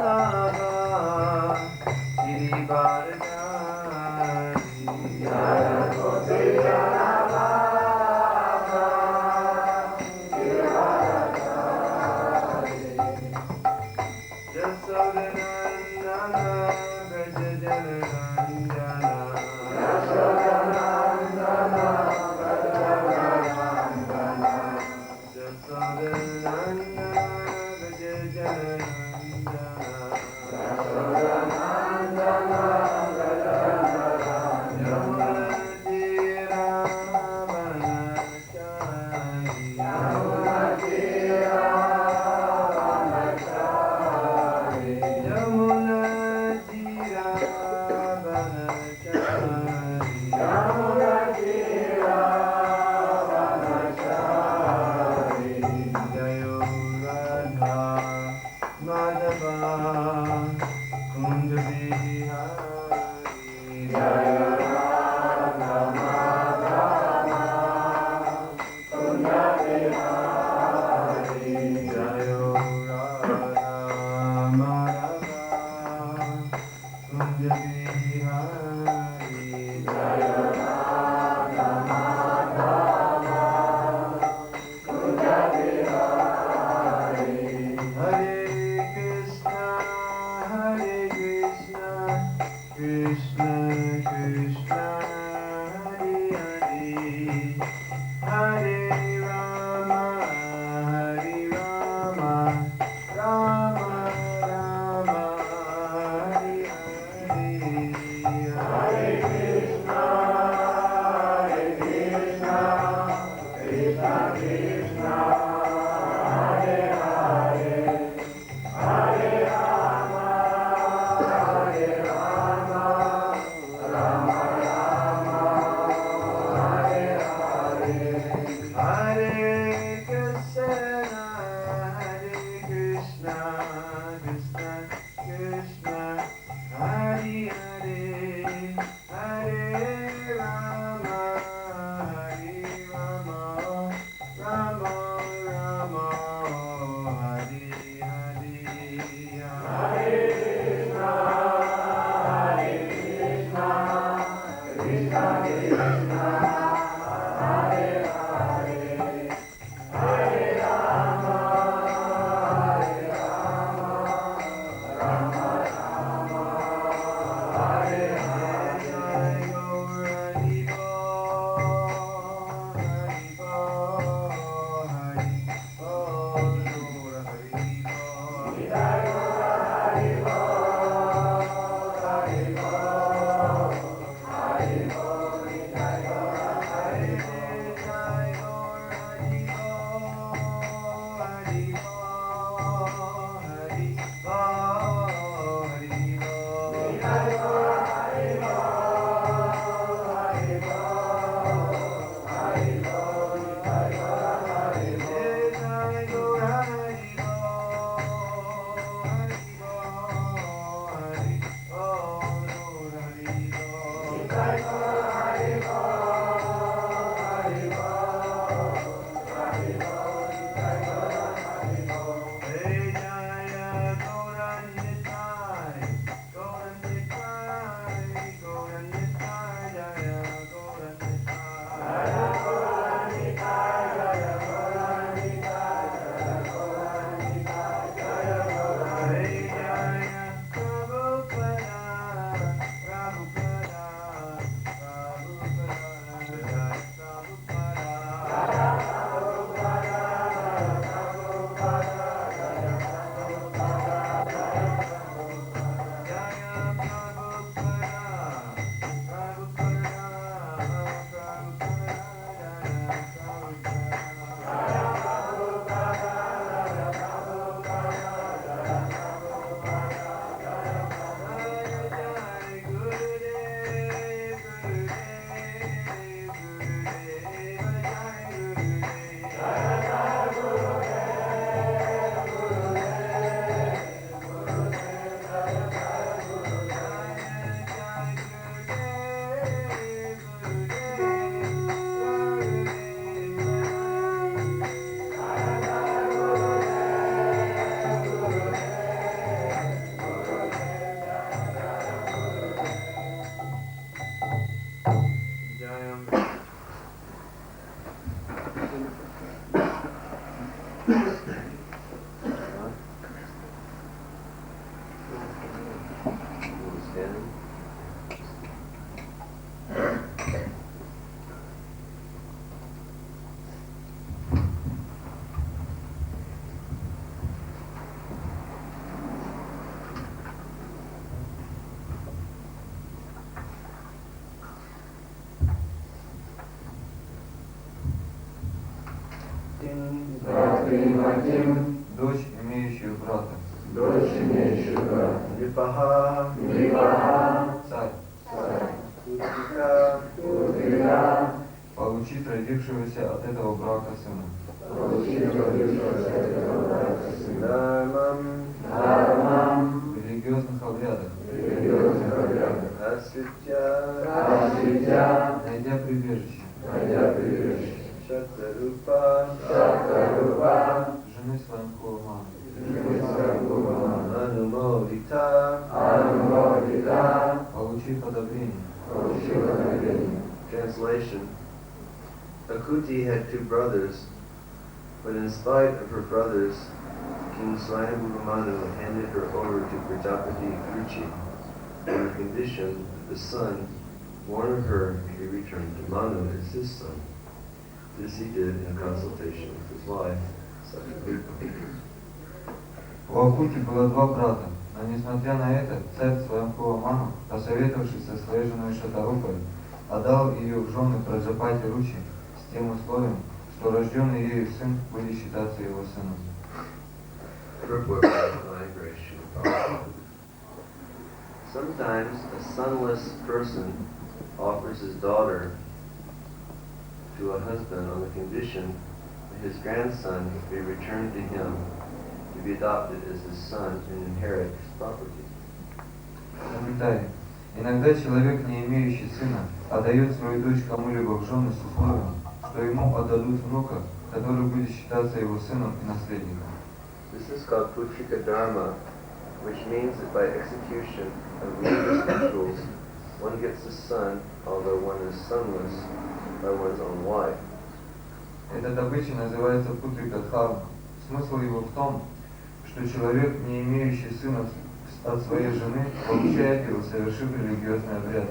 Rama understanding? Дочь, имеющую брата. Випаха, Царь, Путрика, получит родившегося от этого брака сына. Дharmam, В религиозных обрядах, Asvitya, найдя прибежище, Shatarupa, жены своим Куламану, Anumodita. получив одобрение. Translation. Akuti had two brothers, but in spite of her brothers, King Swayambhuva Manu handed her over to Prajapati Ruchi on the condition that the son born of her be returned to Manu as his son. This he did in consultation with his wife, Sakyavipa. У Акути было два брата, но несмотря на это, царь своим Куламану, посоветовавшись со своей женой Шатарупой, отдал ее в жены Праджапати Ручи с тем условием, что рожденный ею сын будет считаться его сыном. Sometimes a sonless person offers his daughter to a husband on the condition that his grandson be returned to him to be adopted as his son and inherit his property. Комментарий. Иногда человек, не имеющий сына, отдает свою дочь кому-либо в жены с условием, что ему отдадут внука, который будет считаться его сыном и наследником. This is called Putrika Dharma, which means that by execution of religious rituals, one gets a son, although one is sonless, by one's own wife. Этот обычай называется Путрика Дхарма. Смысл его в том, что человек, не имеющий сына от своей жены, получает его, совершив религиозный обряд.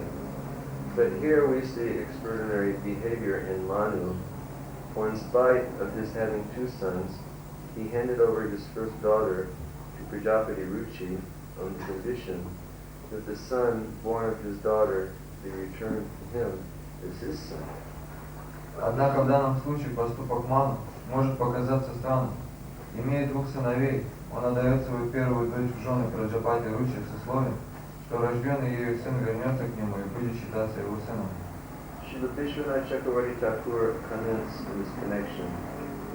But here we see extraordinary behavior in Manu, for in spite of his having two sons, he handed over his first daughter to Prajapati Ruchi on the condition that the son born of his daughter be returned to him as his son. Однако в данном случае поступок Ману может показаться странным. Имея двух сыновей, он отдает свою первую дочь в жены Праджапати Ручи с условием, что рожденный ею сын вернется к нему и будет считаться его сыном. Srila Vishwanath Chakravarti Thakur comments in this connection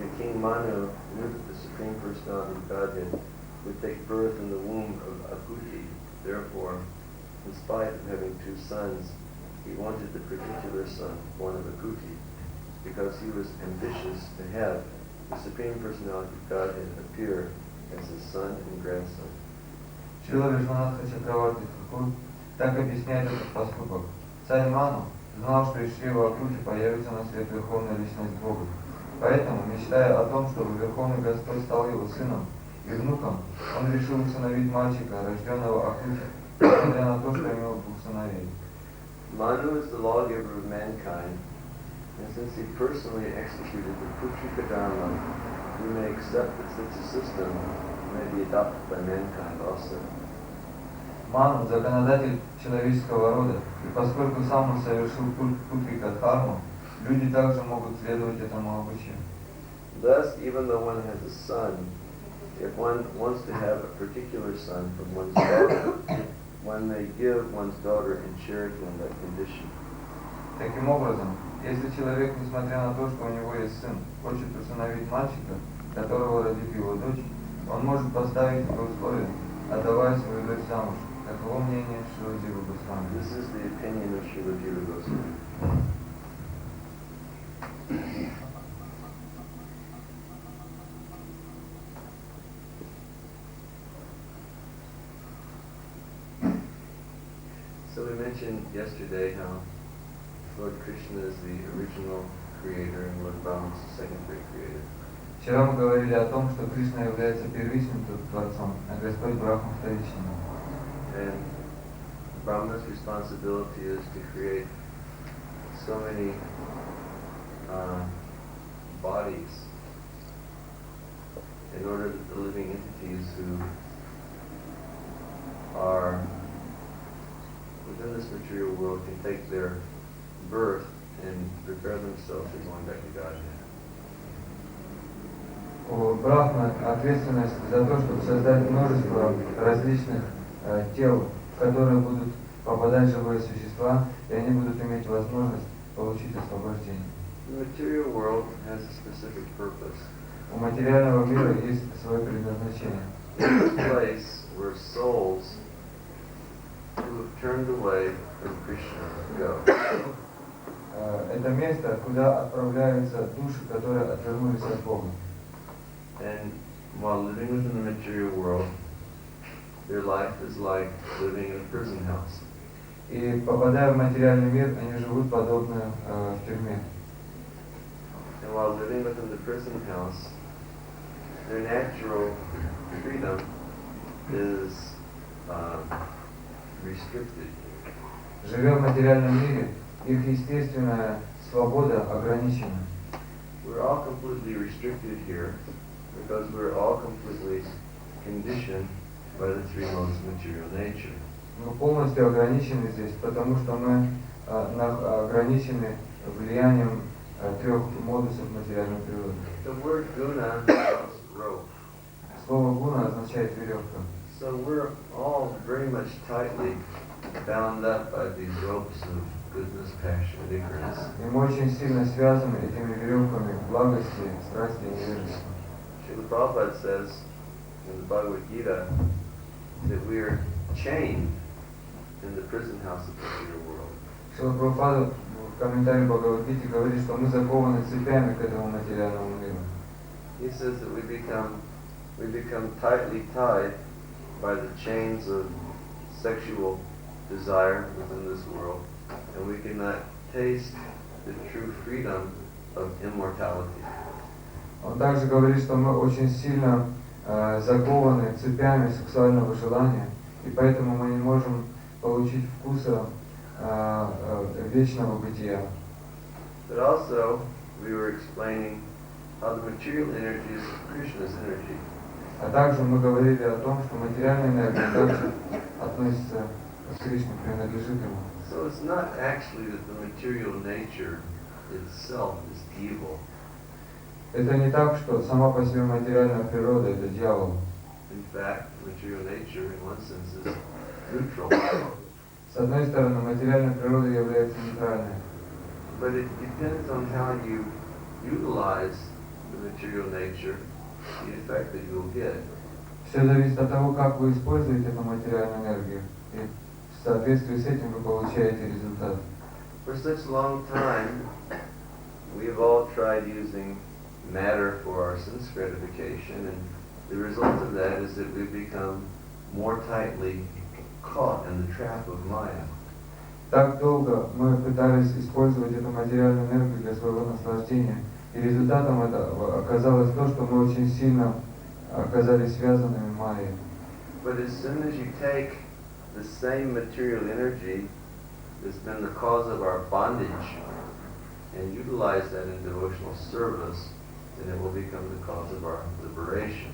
that King Manu knew that the Supreme Personality of Godhead would take birth in the womb of Akuti. Therefore, in spite of having two sons, he wanted the particular son born of Akuti, because he was ambitious to have the Supreme Personality of Godhead appear as his son and grandson. Шрила Вишванатха Чакраварти Тхакур так объясняет этот поступок. Царь Ману знал, что из чрева Акути появится на свет Верховная Личность Бога. Поэтому, мечтая о том, чтобы Верховный Господь стал его сыном и внуком, он решил усыновить мальчика, рожденного Акути, несмотря на то, что имел двух сыновей. Manu is the lawgiver of mankind, and since he personally executed the Putrika Dharma, we may accept that such a system may be adopted by mankind also. Ману – законодатель человеческого рода, и поскольку сам он совершил Путрика Дхарму, люди также могут следовать этому обычаю. Thus, even though one has a son, if one wants to have a particular son from one's daughter, one may give one's daughter in charity on that condition. Таким образом, если человек, несмотря на то, что у него есть сын, хочет усыновить мальчика, которого родит его дочь, он может поставить это условие, отдавая свою дочь замуж. Таково мнение Шрила Дива Госвами. This is the opinion of Srila Jiva Goswami. So we mentioned yesterday how Lord Krishna is the original creator and Lord Brahma is the secondary creator. Вчера мы говорили о том, что Кришна является первичным Творцом, а Господь Брахма вторичным. And Brahma's responsibility is to create so many bodies in order that the living entities who are within this material world can take their birth and prepare themselves for going back to Godhead. У Брахмы ответственность за то, чтобы создать множество различных тел, в которые будут попадать живые существа, и они будут иметь возможность получить освобождение. The material world has a specific purpose. У материального мира есть свое предназначение. It's a place where souls who have turned away from Krishna go. Это место, куда отправляются души, которые отвернулись от Бога. And while living within the material world, their life is like living in a prison house. И попадая в материальный мир, они живут подобно в тюрьме. And while living within the prison house, their natural freedom is restricted. Живя в материальном мире, их естественная свобода ограничена. We're all completely restricted here because we're all completely conditioned by the three modes of material nature. Мы полностью ограничены здесь, потому что мы ограничены влиянием трех модусов материальной природы. The word guna means rope. Слово гуна означает веревка. So we're all very much tightly bound up by these ropes of goodness, passion, and ignorance. И мы очень сильно связаны этими веревками благости, страсти и невежества. Srila Prabhupada says in the Bhagavad Gita that we are chained in the prison house of the material world. Шрила Прабхупада в комментарии Бхагавад-гите говорит, что мы закованы цепями к этому материальному миру. He says that we become tightly tied by the chains of sexual desire within this world, and we cannot taste the true freedom of immortality. Он также говорит, что мы очень сильно закованы цепями сексуального желания, и поэтому мы не можем получить вкуса вечного бытия. But also, we were explaining how the material energy is Krishna's energy. А также мы говорили о том, что материальная энергия также относится к Кришне, принадлежит ему. So it's not actually that the material nature itself is evil. Это не так, что сама по себе материальная природа – это дьявол. In fact, material nature, in one sense, is neutral. С одной стороны, материальная природа является нейтральной. But it depends on how you utilize the material nature, the effect that you will get. Все зависит от того, как вы используете эту материальную энергию, и в соответствии с этим вы получаете результат. For such a long time, we have all tried using matter for our sense gratification, and the result of that is that we become more tightly caught in the trap of Maya. Так долго мы пытались использовать эту материальную энергию для своего наслаждения, и результатом этого оказалось то, что мы очень сильно оказались связанными майей. But as soon as you take the same material energy that's been the cause of our bondage and utilize that in devotional service, then it will become the cause of our liberation.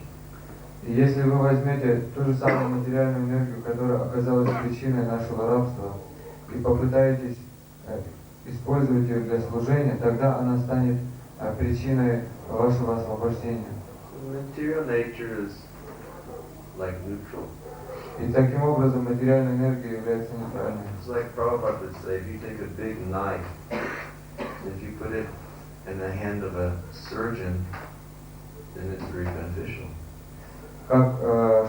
И если вы возьмете ту же самую материальную энергию, которая оказалась причиной нашего рабства, и попытаетесь использовать ее для служения, тогда она станет причиной вашего освобождения. Material nature is like neutral. И таким образом материальная энергия является нейтральной. It's like Prabhupada would say, if you take a big knife, if you put it in the hand of a surgeon, then it's very beneficial. Как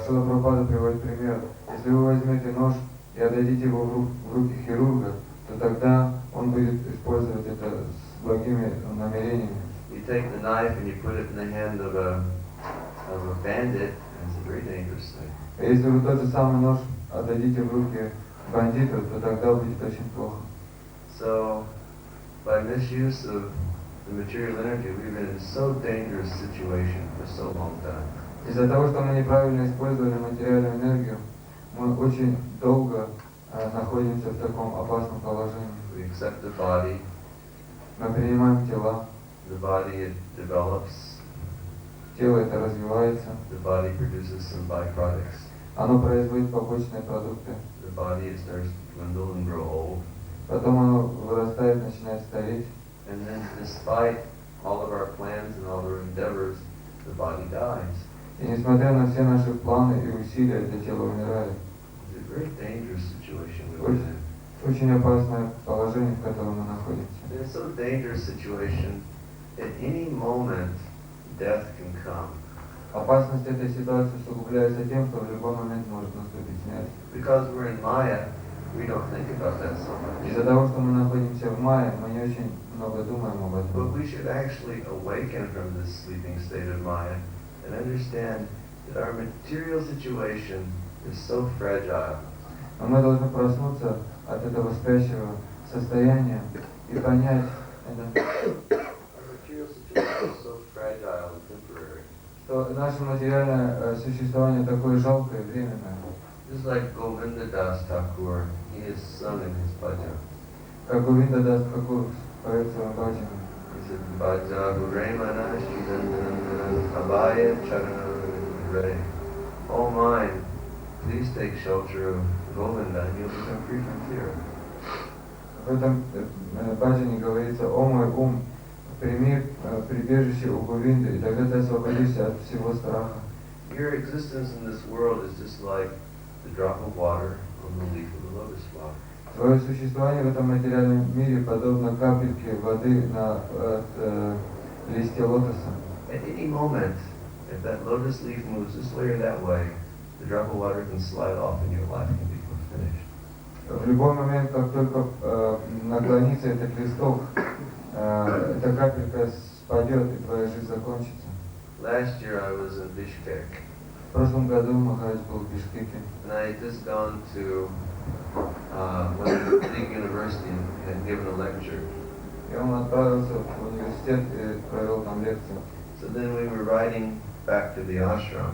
Шрила Прабхупада приводит пример, если вы возьмете нож и отдадите его в руки хирурга, то тогда он будет использовать это с благими намерениями. You take the knife and you put it in the hand of a bandit, and it's a very dangerous thing. А если вы тот же самый нож отдадите в руки бандиту, то тогда будет очень плохо. So, by misuse of the material energy, we've been in so dangerous situation for so long time. Из-за того, что мы неправильно использовали материальную энергию, мы очень долго находимся в таком опасном положении. We accept the body. Мы принимаем тела, The body, it develops. тело это развивается, The body produces some byproducts. оно производит побочные продукты, The body, it starts to dwindle and grow old. потом оно вырастает, начинает стареть, And then despite all of our plans and all of our endeavors, the body dies. и несмотря на все наши планы и усилия, это тело умирает. It's a very dangerous situation we live in. Очень опасное положение, в котором мы находимся. In a so dangerous situation, at any moment, death can come. Опасность этой ситуации усугубляется тем, что в любой момент может наступить смерть. Because we're in Maya, we don't think about that so much. Из-за того, что мы находимся в мае, мы не очень много думаем об But этом. we should actually awaken from this sleeping state of Maya and understand that our material situation is so fragile. Но мы должны проснуться от этого спящего состояния и понять это, Our material situation is so fragile and temporary. что наше материальное существование такое жалкое, временное. Just like Govinda Thakur, he has sung in his bhajan. Как Говинда Тхакур поет в своем баджане. He said, Bhaja Guremana Shridandandan Abhaya Charana Ray. Oh mine, please take shelter of Govinda and you'll become free from fear. В этом баджане говорится: «О мой ум, прими прибежище у Говинды, и тогда ты освободишься от всего страха». Your existence in this world is just like the drop of water on the leaf of the lotus flower. Твое существование в этом материальном мире подобно капельке воды на листе лотоса. At any moment, if that lotus leaf moves this way or that way, the drop of water can slide off and your life can be finished. В любой момент, как только наклонится этот листок, эта капелька спадет, и твоя жизнь закончится. Last year I was in Bishkek, В прошлом году Махарадж был в Бишкеке, and I had just gone to one big university and had given a lecture. и он отправился в университет и провел там лекцию. So then we were riding back to the ashram,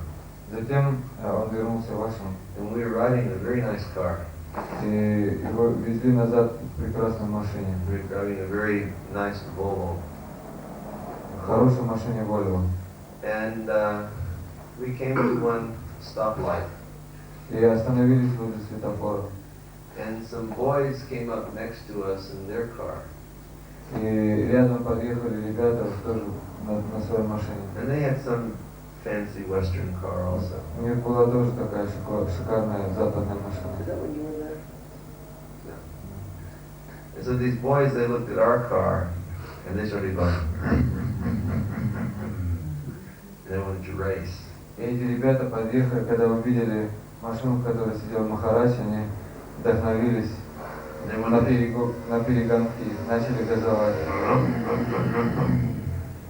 Затем он вернулся в ашрам, and we were riding in a very nice car. и его везли назад в прекрасной машине, We were driving a very nice Volvo, в хорошей машине Volvo. and we came to one stoplight, И остановились возле светофора. and some boys came up next to us in their car, И рядом подъехали ребята тоже на своей машине. and they had some fancy Western car also. У них была тоже такая шикарная западная машина. Is that when you were there? No. And so these boys, they looked at our car, and they started going, and they wanted to race. И эти ребята подъехали, когда увидели машину, в которой сидел Махарадж, они вдохновились на перегонки, начали газовать.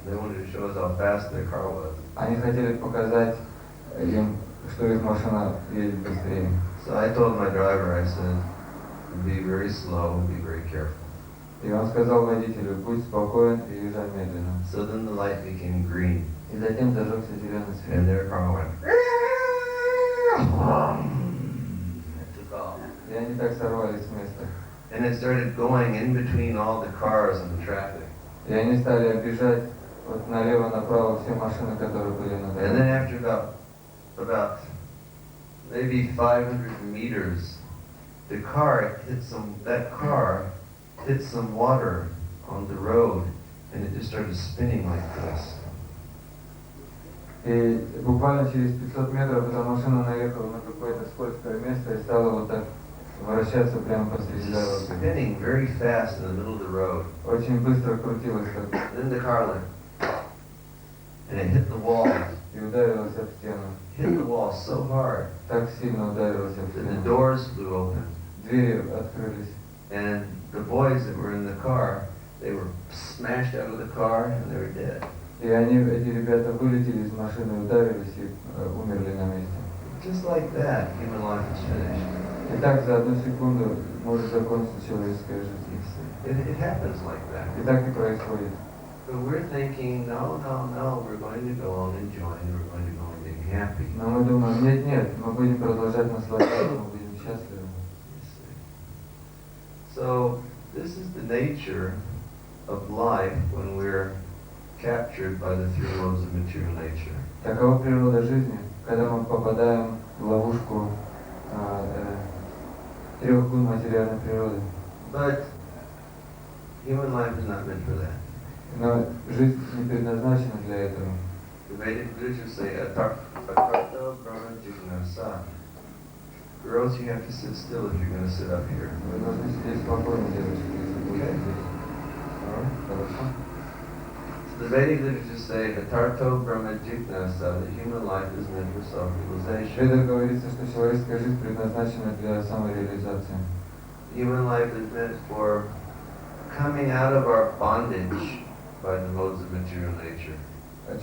They wanted to show us how fast their car was. Они хотели показать им, что их машина едет быстрее. So I told my driver, I said, be very slow, be very careful. И он сказал водителю: будь спокоен и езжай медленно. So then the light became green, И затем зажегся зеленый свет. and their car went. It took off. И они так сорвались с места. And it started going in between all the cars and the traffic. И они стали оббежать вот налево-направо все машины, которые были на And then дороге. after about maybe 500 meters, that car hit some water on the road, and it just started spinning like this. И буквально через 500 метров эта машина наехала на какое-то скользкое место и стала вот так вращаться прямо посреди Just дороги. spinning very fast in the middle of the road. Очень быстро крутилась так Then the car went, and it hit the wall. и ударилась об стену. Hit the wall so hard Так сильно ударилась об that the стену. doors flew open. Двери открылись. And the boys that were in the car, they were smashed out of the car and they were dead. И эти ребята вылетели из машины, ударились и умерли на месте. Just like that, human life is finished. И так за одну секунду может закончиться человеческая жизнь. It happens like that. И так и происходит. But we're thinking, no, we're going to go on enjoying, we're going to go on being happy. Но мы думаем: нет, мы будем продолжать наслаждаться, мы будем счастливы. nature of life when we're captured by the three modes of material nature. Такова природа жизни, когда мы попадаем в ловушку трех гун материальной природы. But human life is not meant for that. Но жизнь не предназначена для этого. The Vedic literatures say, Akarta Brahma Jignasa. Girls, you have to sit still if you're going to sit up here. Вы должны сидеть спокойно, девочки, если будете здесь. Хорошо? So the Vedic literatures say, Atarto Brahma Jignasa, that human life is meant for В self-realization. Ведах говорится, что человеческая жизнь предназначена для самореализации. Human life is meant for coming out of our bondage by the modes of material nature.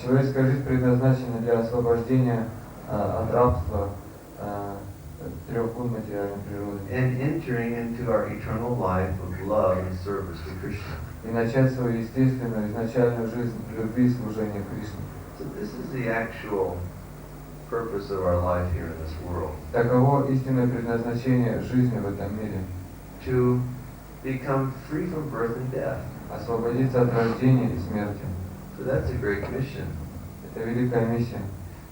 Человеческая жизнь предназначена для освобождения от рабства трех гун материальной природы. And entering into our eternal life of love and service to Krishna. И начать свою естественную, изначальную жизнь любви и служения Кришне. So this is the actual purpose of our life here in this world. Таково истинное предназначение жизни в этом мире. To become free from birth and death. Освободиться от рождения и смерти. So that's a great mission. Это великая миссия.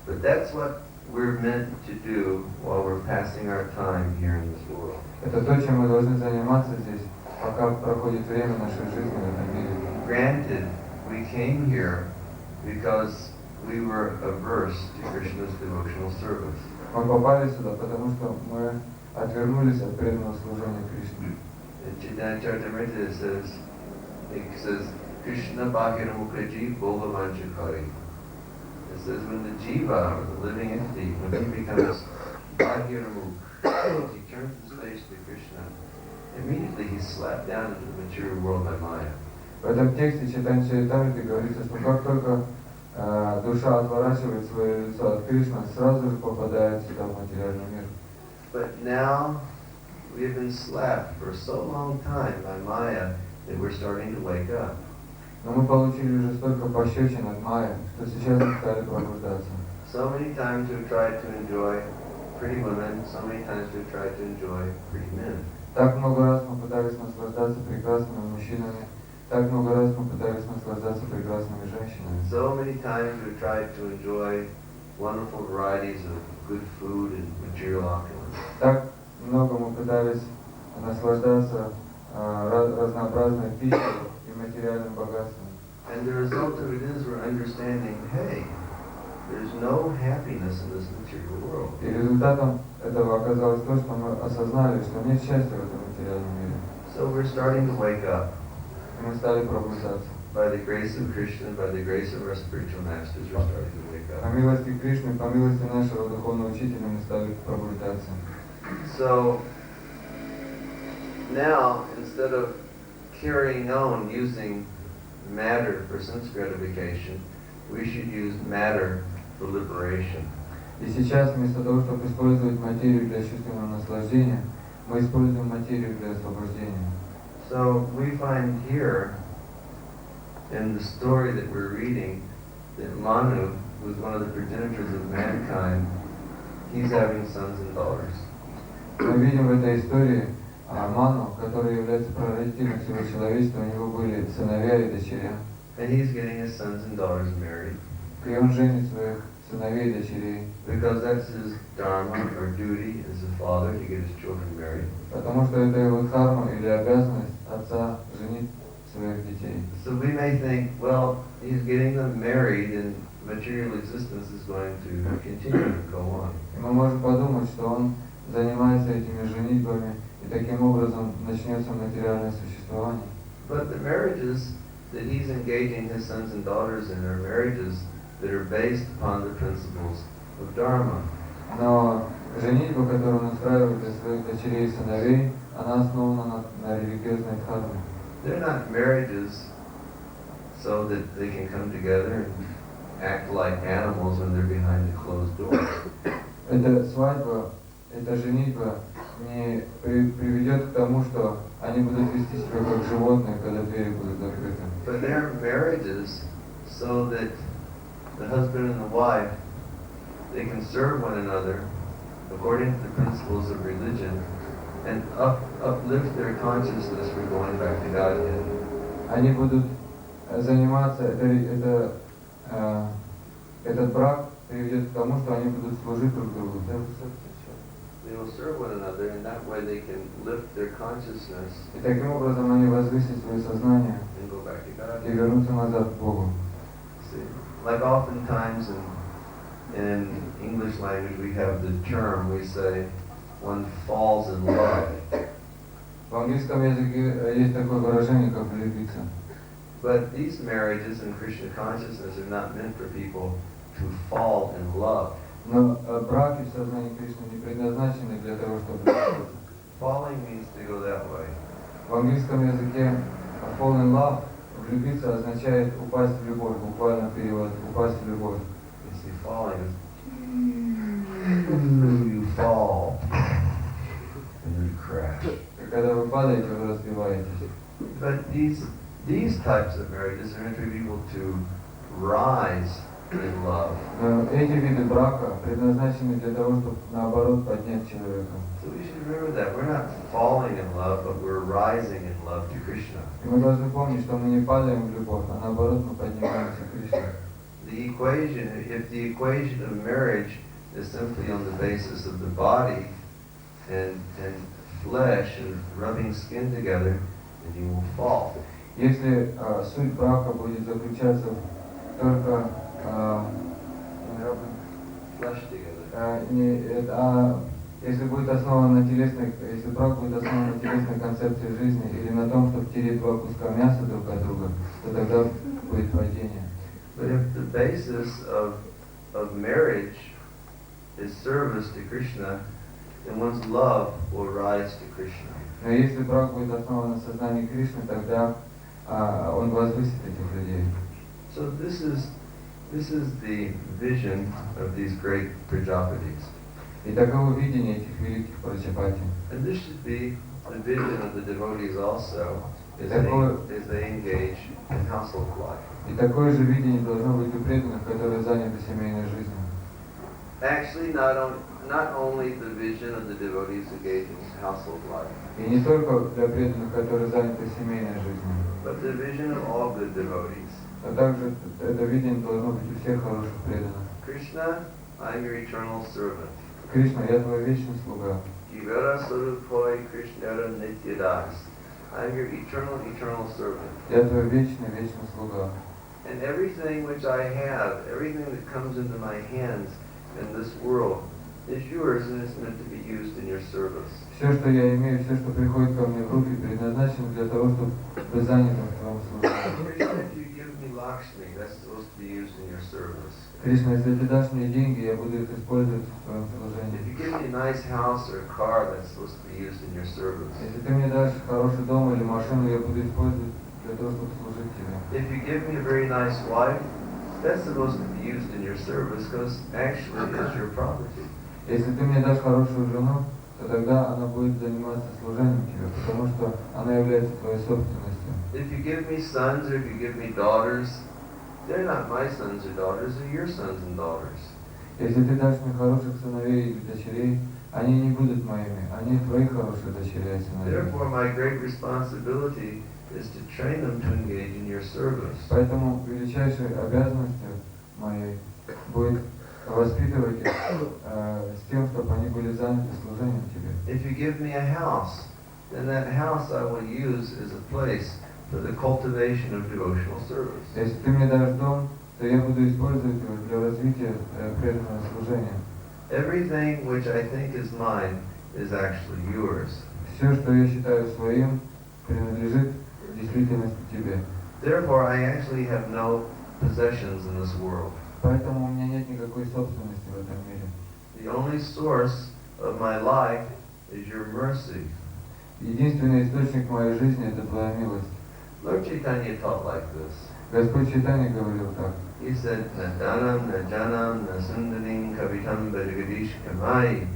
But that's what we're meant to do while we're passing our time here in this world. Это то, чем мы должны заниматься здесь, пока проходит время нашей жизни в этом мире. Granted, we came here because we were averse to Krishna's devotional service. Мы попали сюда, потому что мы отвернулись от преданного служения Кришне. In Chaitanya Charitamrita it says, Krishna Bhakira Mukhaji Bholavanchakari. It says when the jiva, or the living entity, when he becomes Bhakira Mukh, he turns his face to Krishna, immediately he's slapped down into the material world by Maya. В этом тексте Чайтанья Чаритамрите говорится, что как только душа отворачивает свое лицо от Кришны, сразу же попадает сюда в материальный мир. But now we have been slapped for so long time by Maya that we're starting to wake up. Но мы получили уже столько пощечин от Майи, что сейчас мы стали пробуждаться. So many times we've tried to enjoy pretty women, so many times we've tried to enjoy pretty men. Так много раз мы пытались наслаждаться прекрасными мужчинами, так много раз мы пытались наслаждаться прекрасными женщинами. So many times we've tried to enjoy wonderful varieties of good food and material opulence. Так много мы пытались наслаждаться разнообразной пищей и материальным богатством. And the result of it is we're understanding, hey, there's no happiness in this material world. И результатом этого оказалось то, что мы осознали, что нет счастья в этом материальном мире. So we're starting to wake up. И мы стали пробуждаться. By the grace of Krishna, by the grace of our spiritual masters, we're starting to wake По up. милости Кришны, по милости нашего духовного учителя мы стали пробуждаться. So now, instead of carrying on using matter for sense gratification, we should use matter for liberation. И сейчас вместо того, чтобы использовать материю для чувственного наслаждения, мы используем материю для освобождения. So we find here in the story that we're reading that Manu, who's one of the progenitors of mankind, he's having sons and daughters. Мы видим в этой истории Ману, который является прародителем всего человечества, у него были сыновья и дочеря. And he's getting his sons and daughters married. И он женит своих сыновей и дочерей. Because that's his dharma or duty as a father to get his children married. Потому что это его дхарма или обязанность отца женить своих детей. So we may think, well, he's getting them married and material existence is going to continue to go on. И мы можем подумать, что он занимается этими женитьбами, и таким образом начнется материальное существование. But the marriages that he's engaging his sons and daughters in are marriages that are based upon the principles of dharma. Но женитьба, которую он устраивает для своих дочерей и сыновей, она основана на религиозной дхарме. They're not marriages so that they can come together and act like animals when they're behind a closed door. Эта свадьба, эта женитьба не приведет к тому, что они будут вести себя как животные, когда двери будут закрыты. But they're marriages so that the husband and the wife, they can serve one another according to the principles of religion and uplift their consciousness for going back to Godhead. Они будут заниматься, этот брак приведет к тому, что они будут служить друг другу. They will serve one another, and that way they can lift their consciousness И таким образом они возвысят свое сознание and go back to и Godhead. вернутся назад к Богу. See, like oftentimes in English language we have the term, we say, one falls in love. В английском языке есть такое выражение, как влюбиться. But these marriages in Krishna consciousness are not meant for people to fall in love. Но браки в сознании Кришны не предназначены для того, чтобы влюбиться. Falling means to go that way. В английском языке fall in love, влюбиться означает упасть в любовь, буквально перевод, упасть в любовь. You see, falling is you fall and you crash. Когда вы падаете, вы разбиваетесь. But these types of marriages are meant for people to rise in love. Но эти виды брака предназначены для того, чтобы наоборот поднять человека. So we should remember that we're not falling in love, but we're rising in love to Krishna. И мы должны помнить, что мы не падаем в любовь, а наоборот мы поднимаемся к Кришне. If the equation of marriage is simply on the basis of the body and flesh and rubbing skin together, then you will fall. Если суть брака будет заключаться только Flesh together. если будет основан на телесной, если брак будет основан на телесной концепции жизни или на том, чтобы тереть два куска мяса друг от друга, то тогда будет падение. But if the basis of marriage is service to Krishna, then one's love will rise to Krishna. Но если брак будет основан на сознании Кришны, тогда он возвысит этих людей. So this is the vision of these great Prajapatis. И таково видение этих великих Праджапати. And this should be the vision of the devotees also as they engage in household life. И такое же видение должно быть у преданных, которые заняты семейной жизнью. Actually, not only the vision of the devotees engaged in household life, И не только для преданных, которые заняты семейной жизнью, but the vision of all good devotees. но также это видение должно быть у всех хороших преданных. Krishna, I am your eternal servant. Кришна, я твой вечный слуга. Jivara Sarupoi Krishnara Nityadas. I am your eternal servant. Я твой вечный слуга. And everything which I have, everything that comes into my hands in this world, is yours and is meant to be used in your service. Все, что я имею, все, что приходит ко мне в руки, предназначено для того, чтобы быть занятым в твоем служении. Krishna, if you give me Lakshmi, that's supposed to be used in your service. Кришна, если ты дашь мне деньги, я буду их использовать в твоем If служении. you give me a nice house or a car, that's supposed to be used in your service. Если ты мне дашь хороший дом или машину, я буду использовать для того, чтобы служить тебе. If you give me a very nice wife, that's supposed to be used in your service because actually it's your property. Если ты мне дашь хорошую жену, то тогда она будет заниматься служением тебе, потому что она является твоей собственностью. If you give me sons or if you give me daughters, they're not my sons or daughters, they're your sons and daughters. Если ты дашь мне хороших сыновей или дочерей, они не будут моими, они твои хорошие дочери и сыновья. Therefore, my great responsibility is to train them to engage in your service. Поэтому величайшей обязанностью моей будет воспитывать их с тем, чтобы они были заняты служением тебе. If you give me a house, then that house I will use as a place for the cultivation of devotional service. Если ты мне дашь дом, то я буду использовать его для развития преданного служения. Everything which I think is mine is actually yours. Все, что я считаю своим, принадлежит в действительности тебе. Therefore, I actually have no possessions in this world. Поэтому у меня нет никакой собственности в этом мире. The only source of my life is your mercy. Единственный источник моей жизни – это твоя милость. Lord Chaitanya taught like this. Господь Чайтанья говорил так. He said, "Na danam, na janam, na sundarim kavitam bhajagadish kamai,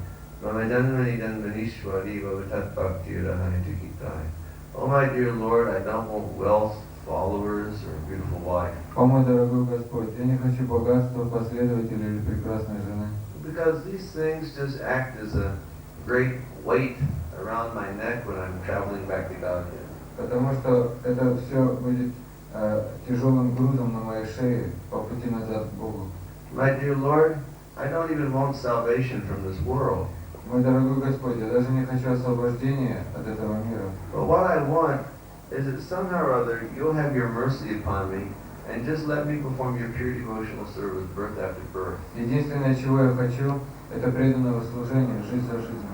mama janmani janmanishwari bhavatat bhakti rahayati kitai." Oh my dear Lord, I don't want wealth, followers, or a beautiful wife. О мой дорогой Господь, я не хочу богатства, последователей или прекрасной жены. Because these things just act as a great weight around my neck when I'm traveling back to Godhead. Потому что это все будет тяжелым грузом на моей шее по пути назад к Богу. My dear Lord, I don't even want salvation from this world. Мой дорогой Господь, я даже не хочу освобождения от этого мира. But what I want is that somehow or other you'll have your mercy upon me and just let me perform your pure devotional service birth after birth. Единственное, чего я хочу, это преданного служения, жизнь за жизнью.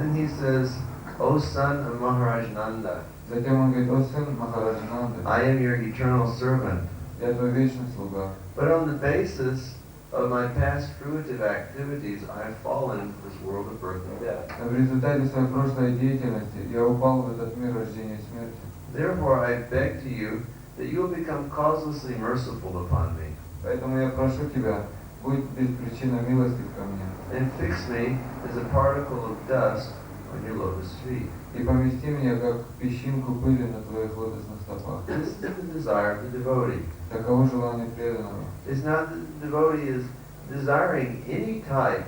And he says, O son of Maharaj Nanda, Затем он говорит: о сын Махараджа Нанды, I am your eternal servant. я твой вечный слуга. But on the basis of my past fruitive activities, I have fallen into this world of birth and death. В результате своей прошлой деятельности я упал в этот мир рождения и смерти. Therefore, I beg to you that you will become causelessly merciful upon me. Поэтому я прошу тебя, будь без причины милостив ко мне. And fix me as a particle of dust on your lotus feet. И помести меня, как песчинку пыли на твоих лотосных стопах. This is the desire of the devotee. Таково желание преданного. It's not that the devotee is desiring any type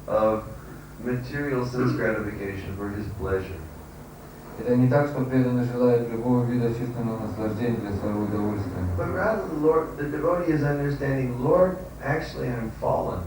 of material sense gratification for his pleasure. Это не так, что преданный желает любого вида чувственного наслаждения для своего удовольствия. But rather the devotee is understanding, Lord, actually I'm fallen.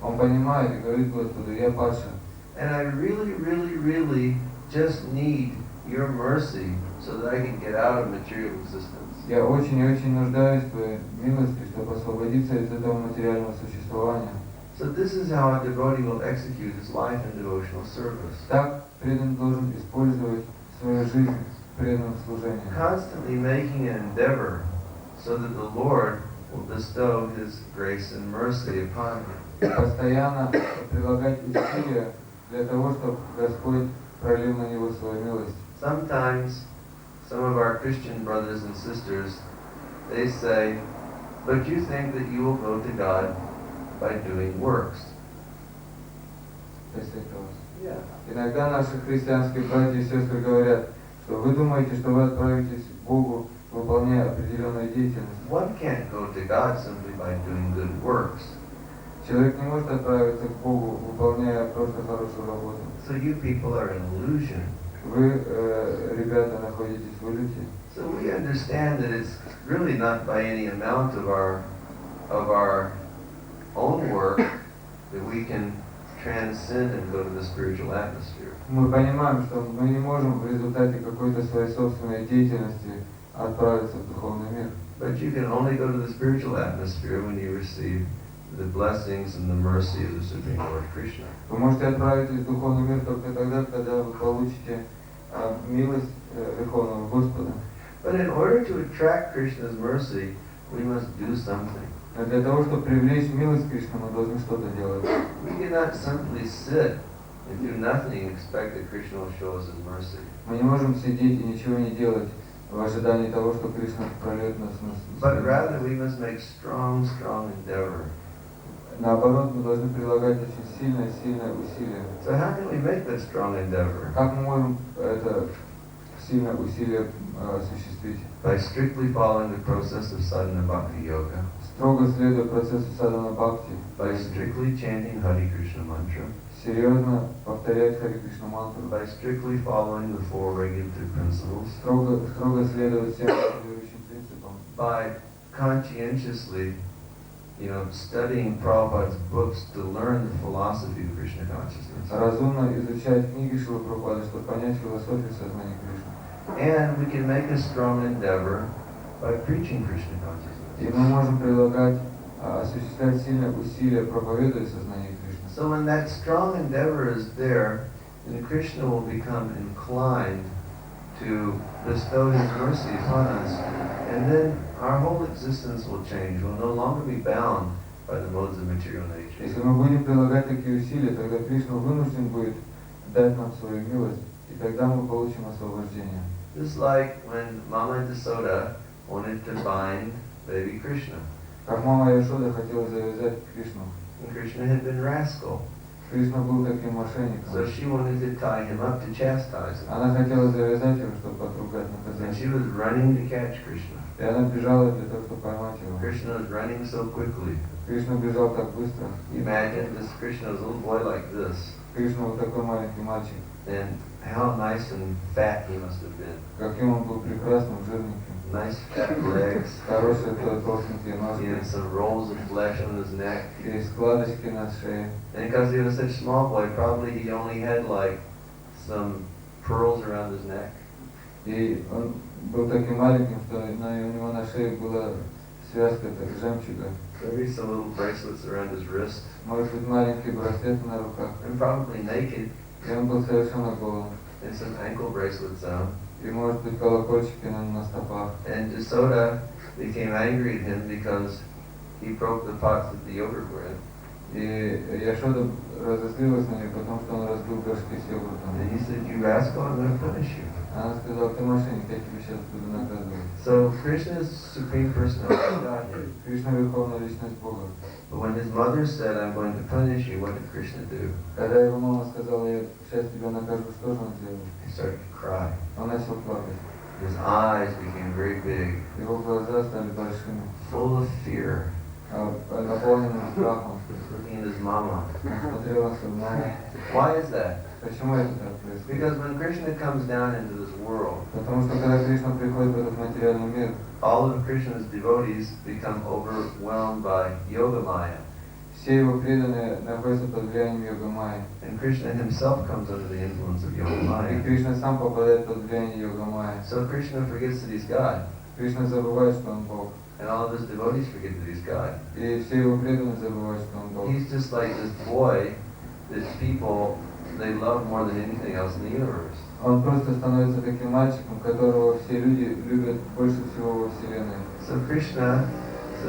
Он понимает и говорит Господу: я падший. And I really just need your mercy so that I can get out of material existence. Я очень и очень нуждаюсь в твоей милости, чтобы освободиться из этого материального существования. So this is how a devotee will execute his life in devotional service. Так преданный должен использовать свою жизнь в преданном служении. Constantly making an endeavor so that the Lord will bestow His grace and mercy upon him. Постоянно прилагать усилия для того, чтобы Господь пролил на него свою милость. Sometimes some of our Christian brothers and sisters, they say, but you think that you will go to God by doing works. Yeah. Иногда наши христианские братья и сестры говорят, что вы думаете, что вы отправитесь к Богу, выполняя определенную деятельность. One can't go to God simply by doing good works. Человек не может отправиться к Богу, выполняя просто хорошую работу. So you people are in illusion. Вы, ребята, находитесь в иллюзии. So we understand that it's really not by any amount of our own work that we can transcend and go to the spiritual atmosphere. Мы понимаем, что мы не можем в результате какой-то своей собственной деятельности отправиться в духовный мир. But you can only go to the spiritual atmosphere when you receive the blessings and the mercy of the Supreme Lord Krishna. Вы можете отправиться в духовный мир только тогда, когда вы получите милость Верховного Господа. But in order to attract Krishna's mercy, we must do something. Но для того, чтобы привлечь милость Кришны, мы должны что-то делать. We cannot simply sit and do nothing and expect that Krishna will show us His mercy. Мы не можем сидеть и ничего не делать в ожидании того, что Кришна прольет нас на But rather we must make strong endeavor. Наоборот, мы должны прилагать очень сильное усилие. So how can we make that strong endeavor? Как мы можем это сильное усилие осуществить? By strictly following the process of sadhana bhakti yoga. Строго следуя процессу садхана бхакти. By strictly chanting Hare Krishna mantra. Серьезно повторять Харе Кришна мантру. By strictly following the four regulative principles. Строго следовать всем регулирующим принципам. By conscientiously, studying Prabhupada's books to learn the philosophy of Krishna consciousness. Разумно изучать книги Шрилы Прабхупады, чтобы понять философию сознания Кришны. And we can make a strong endeavor by preaching Krishna consciousness. И мы можем прилагать, осуществлять сильное усилие, проповедуя сознание Кришны. So when that strong endeavor is there, then Krishna will become inclined to bestow His mercy upon us, and then our whole existence will change. We'll no longer be bound by the modes of material nature. Если мы будем прилагать такие усилия, тогда Кришна вынужден будет дать нам свою милость, и тогда мы получим освобождение. Just like when Mama and Yasoda wanted to bind baby Krishna. Как мама Яшода хотела завязать Кришну. And Krishna had been rascal. Кришна был таким мошенником. So she wanted to tie him up to chastise him. Она хотела завязать его, чтобы отругать, And she наказать. was running to catch Krishna. И она бежала для того, чтобы поймать его. Krishna was running so quickly. Кришна бежал так быстро. Imagine this Krishna was a little boy like this. Кришна вот такой маленький мальчик. And how nice and fat he must have been. Каким он был прекрасным, жирненьким. Nice fat legs. Хорошие толстенькие He had ножки. some rolls of flesh on his neck. И складочки на шее. And because he was such a small boy, probably he only had like some pearls around his neck. И он был таким маленьким, что у него на шее была связка жемчуга. Maybe some little bracelets around his wrist. Может быть, маленькие браслеты на руках. And probably naked. И он был совершенно голым. And some ankle bracelets on. И может быть, колокольчики на стопах. And Jasoda became angry at him because he broke the pots that the yogurt were in. И Яшода разозлилась на него, потому что он разбил горшки с йогуртом. And he said, "You rascal, I'm going to punish you." Она сказала, ты мошенник, я тебя сейчас буду наказывать. So Krishna is Supreme Personality of Godhead. Кришна верховная личность Бога. But when his mother said, "I'm going to punish you," what did Krishna do? Когда его мама сказала, я сейчас тебя накажу, что же он сделал? He started to cry. Он начал плакать. His eyes became very big, Его глаза стали большими, full of fear. наполненными страхом. Looking at his mama. Он смотрел на свою маму. Why is that? Почему это так происходит? Because when Krishna comes down into this world, Потому что когда Кришна приходит в этот материальный мир, all of Krishna's devotees become overwhelmed by Yoga Maya. все его преданные находятся под влиянием йога майи. And Krishna himself comes under the influence of Yoga И Maya. Кришна сам попадает под влияние йога майи. So Krishna forgets that he's God. Кришна забывает, что он Бог. And all of his devotees forget that he's God. И все его преданные забывают, что он Бог. He's just like this boy that people, they love more than anything else in the universe. Он просто становится таким мальчиком, которого все люди любят больше всего во Вселенной. So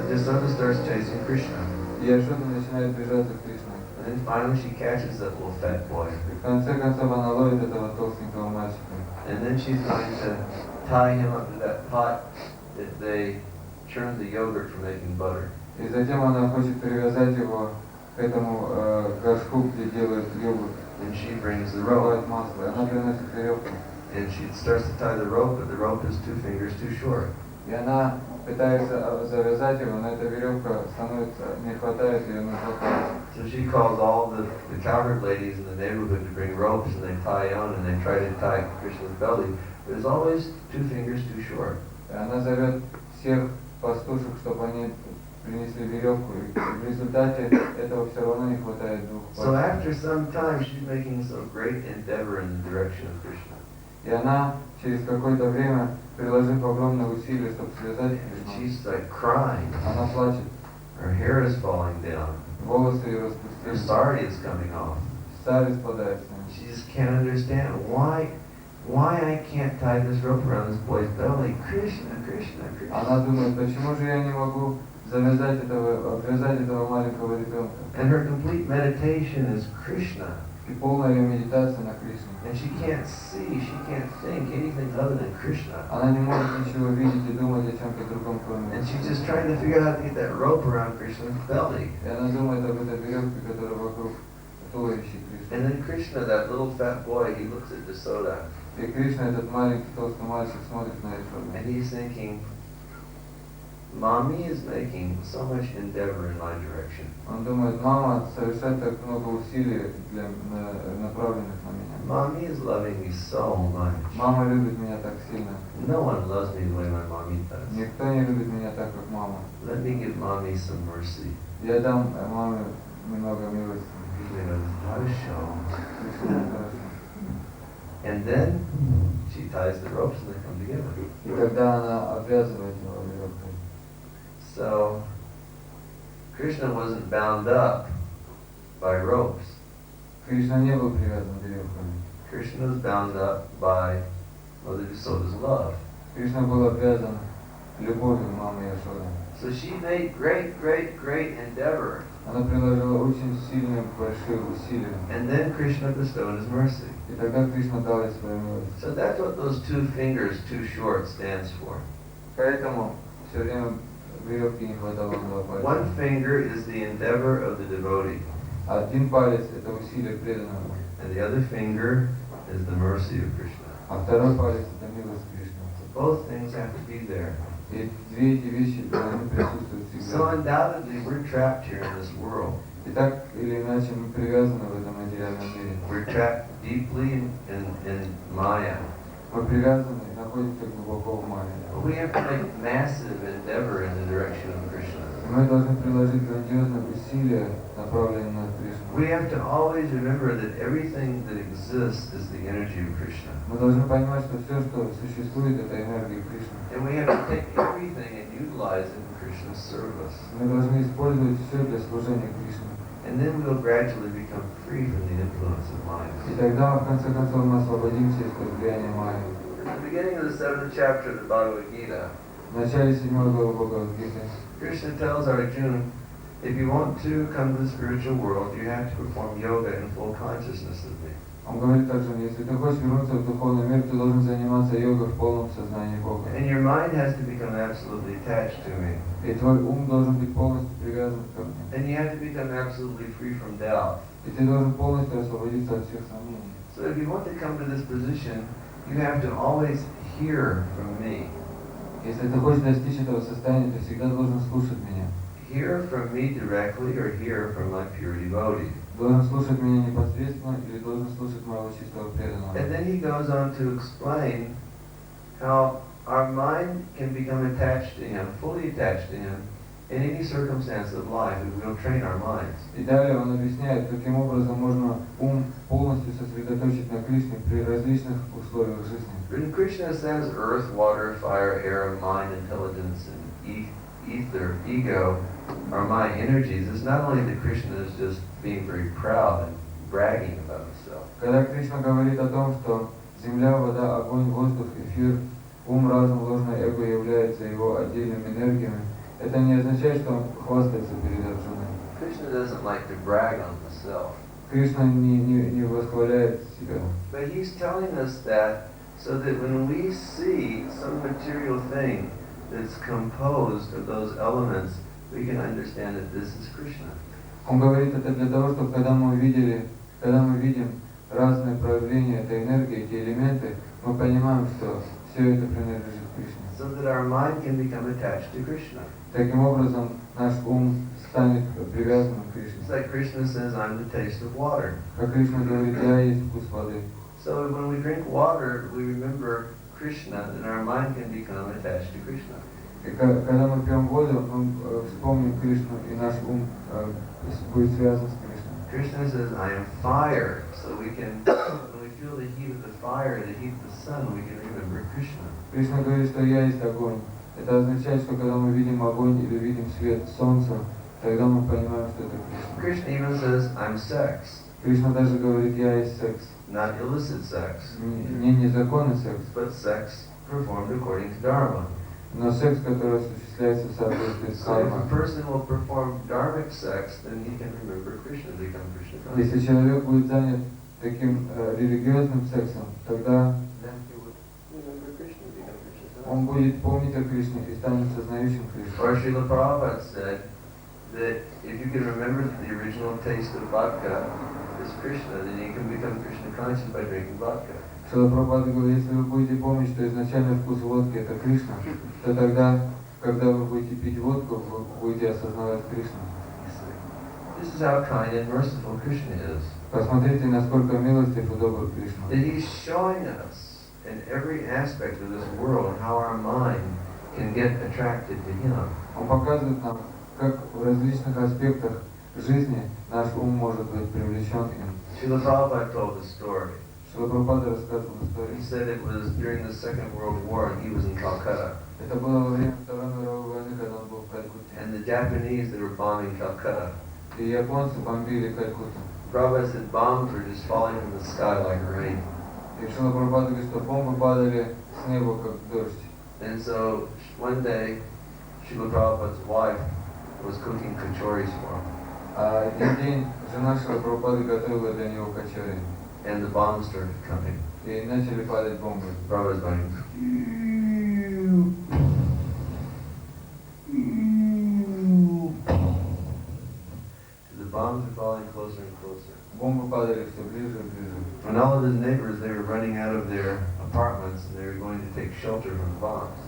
Jasoda starts chasing Krishna. И Яшода начинает бежать за Кришной. And then finally she catches that little fat boy. И в конце концов она ловит этого толстенького мальчика. And then she's going to tie him up to that pot that they churned the yogurt for making butter. И затем она хочет привязать его к этому горшку, где делают йогурт. And she brings the rope. Добавляет масло. И она приносит веревку. And she starts to tie the rope, but the rope is 2 fingers too short. И она пытается завязать его, но эта веревка становится, не хватает ее на хватает. So she calls all the cowherd ladies in the neighborhood to bring ropes, and they tie on, and they try to tie Krishna's belly. But it's always 2 fingers too short. И она зовет всех пастушек, чтобы они принесли веревку, и в результате этого все равно не хватает 2 пальцев. So after some time, she's making some great endeavor in the direction of Krishna. И она через какое-то время, приложив огромное усилие, чтобы связать And Кришну, she's like crying. она плачет, Her hair is falling down. волосы ее Her распустились, sari is coming off. сари спадает с ней. She just can't understand why I can't tie this rope around this boy's belly. Krishna, Krishna, Она Krishna. думает, почему же я не могу обвязать этого маленького ребенка? And her complete meditation is Krishna. И полная ее медитация на Кришне. And she can't see, she can't think anything other than Krishna. Она не может ничего видеть и думать о чем-то другом, кроме And she's Кришны. just trying to figure out how to get that rope around Krishna's belly. И она думает об этой веревке, которая вокруг туловища Кришны. And then Krishna, that little fat boy, he looks at Jasoda. И Кришна, этот маленький толстый мальчик, смотрит на Яшоду. And he's thinking, Mommy is making so much endeavor in my direction. Он думает, мама совершает так много усилий направленных на меня. Mommy is loving me so much. Мама любит меня так сильно. No one loves me the way my mommy does. Никто не любит меня так, как мама. Let me give mommy some mercy. Я дам маме немного милости. Krishna goes, "Хорошо." Кришна, хорошо. And then she ties the ropes and they come together. И тогда она обвязывает его веревкой. So Krishna wasn't bound up by ropes. Кришна не был привязан веревками. Krishna was bound up by Mother Yasoda's love. Кришна был обвязан любовью мамы Яшоды. So she made great endeavor. Она приложила очень сильные, большие усилия. And then Krishna bestowed his mercy. И тогда Кришна дал ей свою милость. So that's what those 2 fingers too short stands for. Поэтому все время веревки не хватало на 2 пальца. One finger is the endeavor of the devotee. Один палец – это усилие преданного, And the other finger is the mercy of Krishna. а второй палец – это милость Кришны. So both things have to be there. И две эти вещи должны присутствовать So всегда. undoubtedly we're trapped here in this world. И так или иначе мы привязаны в этом материальном мире. We're trapped deeply in Maya. Мы привязаны и находимся глубоко в Майе. But we have to make massive endeavor in the direction of Krishna. Мы должны приложить грандиозные усилия, направленные на Кришну. We have to always remember that everything that exists is the energy of Krishna. Мы должны понимать, что все, что существует, это энергия Кришны. And we have to take everything and utilize it in Krishna's service. Мы должны использовать все для служения Кришне. And then we'll gradually become free from the influence of Maya. И тогда, в конце концов, мы освободимся из-под влияния Майи. At the beginning of the 7th chapter of the Bhagavad Gita, В начале 7 главы Бхагавад-гиты Krishna tells Arjuna, if you want to come to the spiritual world, you have to perform yoga in full consciousness of me. Он говорит также, если ты хочешь вернуться в духовный мир, ты должен заниматься йогой в полном сознании Бога. And your mind has to become absolutely attached to me. И твой ум должен быть полностью привязан ко мне. And you have to become absolutely free from doubt. И ты должен полностью освободиться от всех сомнений. So if you want to come to this position, you have to always hear from me. Если ты хочешь достичь этого состояния, ты всегда должен слушать меня. Hear from me directly or hear from my pure devotee. Должен слушать меня непосредственно или должен слушать моего чистого преданного. And then he goes on to explain how our mind can become attached to him, fully attached to him, in any circumstance of life if we'll train our minds. И далее он объясняет, каким образом можно ум полностью сосредоточить на Кришне при различных условиях жизни. When Krishna says earth, water, fire, air, mind, intelligence, and ether, ego, are my energies, it's not only that Krishna is just being very proud and bragging about himself. Когда Кришна говорит о том, что земля, вода, огонь, воздух, эфир, ум, разум, ложное эго являются его отдельными энергиями, это не означает, что он хвастается перед Арджуной. Krishna doesn't like to brag on himself. Кришна не восхваляет себя. But he's telling us that so that when we see some material thing that's composed of those elements, we can understand that this is Krishna. Он говорит это для того, чтобы когда мы видим разные проявления этой энергии, эти элементы, мы понимаем, что все это принадлежит Кришне. So that our mind can become attached to Krishna. Таким образом, наш ум станет привязанным к It's Кришне. like Krishna says, I'm the taste of water. Как Кришна говорит, я есть вкус воды. So when we drink water, we remember Krishna, and our mind can become attached to Krishna. И когда мы пьем воду, мы вспомним Кришну, и наш ум будет связан с Кришной. Krishna says, I am fire. So we can, when we feel the heat of the fire, the heat of the sun, we can remember Krishna. Кришна говорит, что я есть огонь. Это означает, что когда мы видим огонь или видим свет солнца, тогда мы понимаем, что это Кришна. Krishna even says, I'm sex. Кришна даже говорит, я есть секс. Not illicit sex, Не незаконный секс, but sex performed according to Dharma. но секс, который осуществляется в соответствии с So if a кармой. person will perform dharmic sex, then he can remember Krishna, become Krishna Если conscious. человек будет занят таким религиозным сексом, тогда Then he would remember Krishna, become Krishna он conscious. будет помнить о Кришне и станет сознающим Кришну. Or Srila Prabhupada said that if you can remember the original taste of vodka is Krishna, then you can become Krishna conscious by drinking vodka. Шрила Прабхупада говорит, если вы будете помнить, что изначальный вкус водки это Кришна, то тогда, когда вы будете пить водку, вы будете осознавать Кришну. This is how kind and merciful Krishna is. Посмотрите, насколько милостив и добр Кришна. That he's showing us in every aspect of this world how our mind can get attracted to him. Он показывает нам, как в различных аспектах жизни наш ум может быть привлечен им. Srila Prabhupada told the story. Шрила Прабхупада рассказывал историю. He said it was during the Second World War and he was in Calcutta. Это было во время Второй мировой войны, когда он был в Калькутте. And the Japanese that were bombing Calcutta. И японцы бомбили Калькутту. Prabhupada said bombs were just falling from the sky like rain. И Шрила Прабхупада говорит, что бомбы падали с неба, как дождь. And so one day, Srila Prabhupada's wife was cooking kachoris for him. А один день жена Шрила Прабхупады готовила для него качори. And the bombs started coming. И начали падать бомбы. Prabhupada's going, the bombs were falling closer and closer. Бомбы падали все ближе и ближе. And all of his neighbors, they were running out of their apartments and they were going to take shelter from the bombs.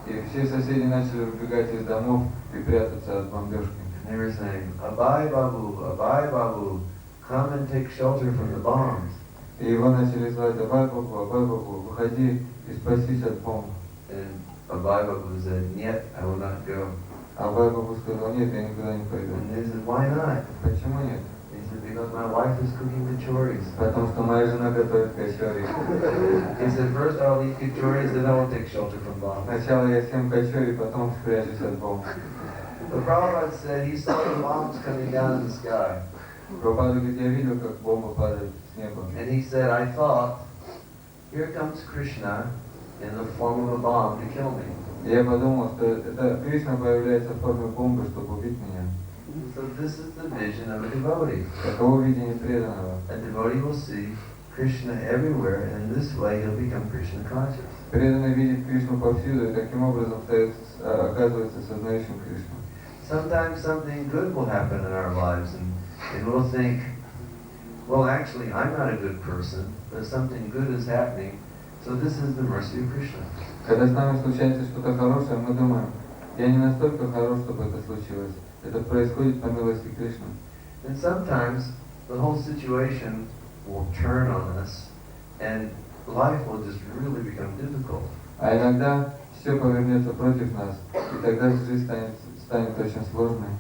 И все соседи начали убегать из домов и прятаться от бомбежки. they were saying, Abai Babu, come and take shelter from the bombs. И его начали звать: Абай Бабу, выходи и спасись от бомб. And Abai Babu said, Нет, I will not go. Абай Бабу сказал: нет, я никуда не пойду. And they said, why not? Почему нет? He said, because my wife is cooking kachoris. Потому что моя жена готовит качори. He said, first I'll eat kachoris, then I will take shelter from bombs. Сначала я съем качори, потом спрячусь от бомб. The Prabhupada said he saw the bombs coming down in the sky. Прабхупада говорит: я видел, как бомба падает с неба. And he said, I thought, here comes Krishna in the form of a bomb to kill me. И я подумал, что это Кришна появляется в форме бомбы, чтобы убить меня. So this is the vision of a devotee. Таково видение преданного. A devotee will see Krishna everywhere, and in this way he'll become Krishna conscious. Преданный видит Кришну повсюду и таким образом оказывается сознающим Кришну. Sometimes something good will happen in our lives, and we'll think, well, actually, I'm not a good person, but something good is happening, so this is the mercy of Krishna. Когда с нами случается что-то хорошее, мы думаем: я не настолько хорош, чтобы это случилось. Это происходит по милости Кришны. And sometimes the whole situation will turn on us, and life will just really become difficult. А иногда все повернется против нас, и тогда жизнь станет очень сложной.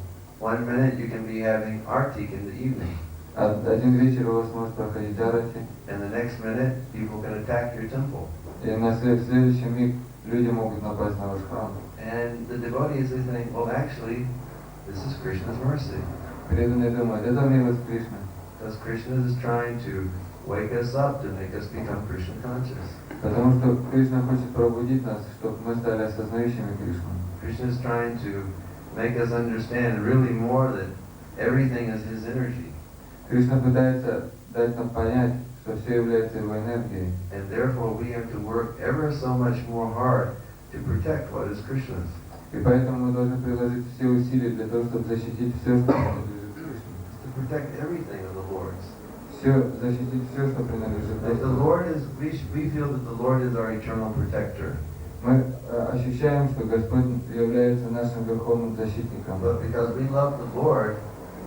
One minute you can be having artik in the evening, Один вечер у вас может проходить арати, and the next minute people can attack your temple. и в следующий миг люди могут напасть на ваш храм. And the devotees are saying, well, actually, this is Krishna's mercy. Преданные думают: это милость Кришны. Because Krishna is trying to wake us up to make us become Krishna conscious. Потому что Кришна хочет пробудить нас, чтобы мы стали осознающими Кришну. Krishna is trying to make us understand really more that everything is his energy. Кришна пытается дать нам понять, что все является его энергией. And therefore we have to work ever so much more hard to protect what is Krishna's. И поэтому мы должны приложить все усилия для того, чтобы защитить все, что принадлежит Кришне. To protect everything of the Lord's. Защитить все, что принадлежит Like the Господу. Lord is, we feel that the Lord is our eternal protector. Мы ощущаем, что Господь является нашим верховным защитником. But because we love the Lord,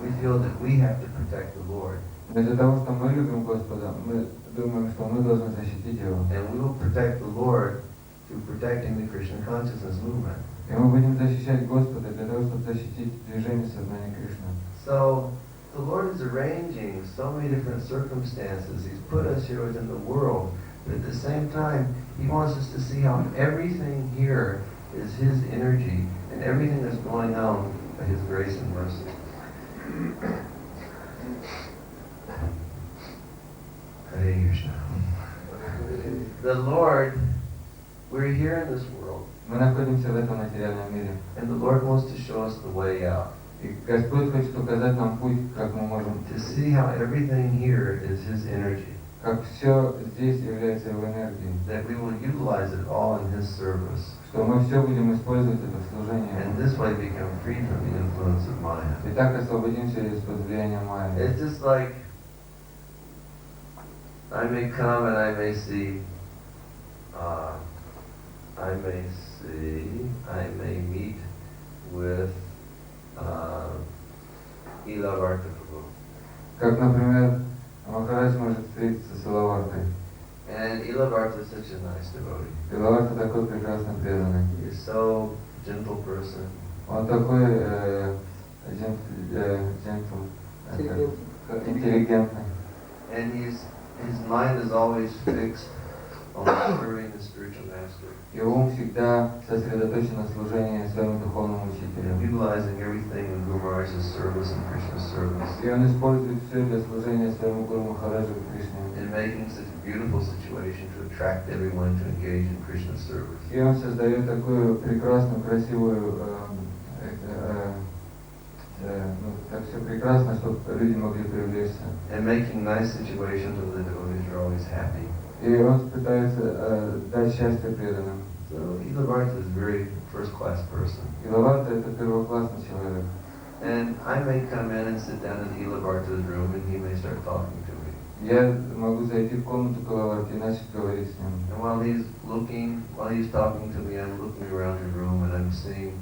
we feel that we have to protect the Lord. Но из-за того, что мы любим Господа, мы думаем, что мы должны защитить Его. And we will protect the Lord through protecting the Krishna consciousness movement. И мы будем защищать Господа для того, чтобы защитить движение сознания Кришны. So the Lord is arranging so many different circumstances. He's put us here within the world, but at the same time, He wants us to see how everything here is His energy, and everything that's going on by His grace and mercy. Hare Krishna. The Lord, we're here in this world, Мы находимся в этом материальном мире. and the Lord wants to show us the way out. И Господь хочет указать нам путь, как мы можем, To see how everything here is His energy, как все здесь является Его энергией. that we will utilize it all in His service, Что мы все будем использовать это в служении. and this way become free from the influence of Maya. И так освободимся из-под влияния Майи. It's just like I may come and I may see, I may meet with Ilavarta Prabhu. Как, например, Махарадж может встретиться с Илавартой. And Ilavarta is such a nice devotee. Илаварта такой прекрасный преданный. He's so gentle person. Он такой интеллигентный. And his mind is always fixed on serving the spiritual master, Его ум всегда сосредоточен на служении своему духовному учителю. utilizing everything in Guru Maharaj's service and Krishna's service, И он использует все для служения своему Гуру Махараджу Кришне. and making such a beautiful situation to attract everyone to engage in Krishna's service. И он создает такую прекрасную, красивую, так все прекрасно, чтобы люди могли привлечься. And making nice situations where the devotees are always happy. И он пытается дать счастье преданным. So Ilavarta is a very first-class person. Илаварта — это первоклассный человек. And I may come in and sit down in Ilavarta's room, and he may start talking to me. Я могу зайти в комнату к Илаварте и начать говорить с ним. And while he's talking to me, I'm looking around the room and I'm seeing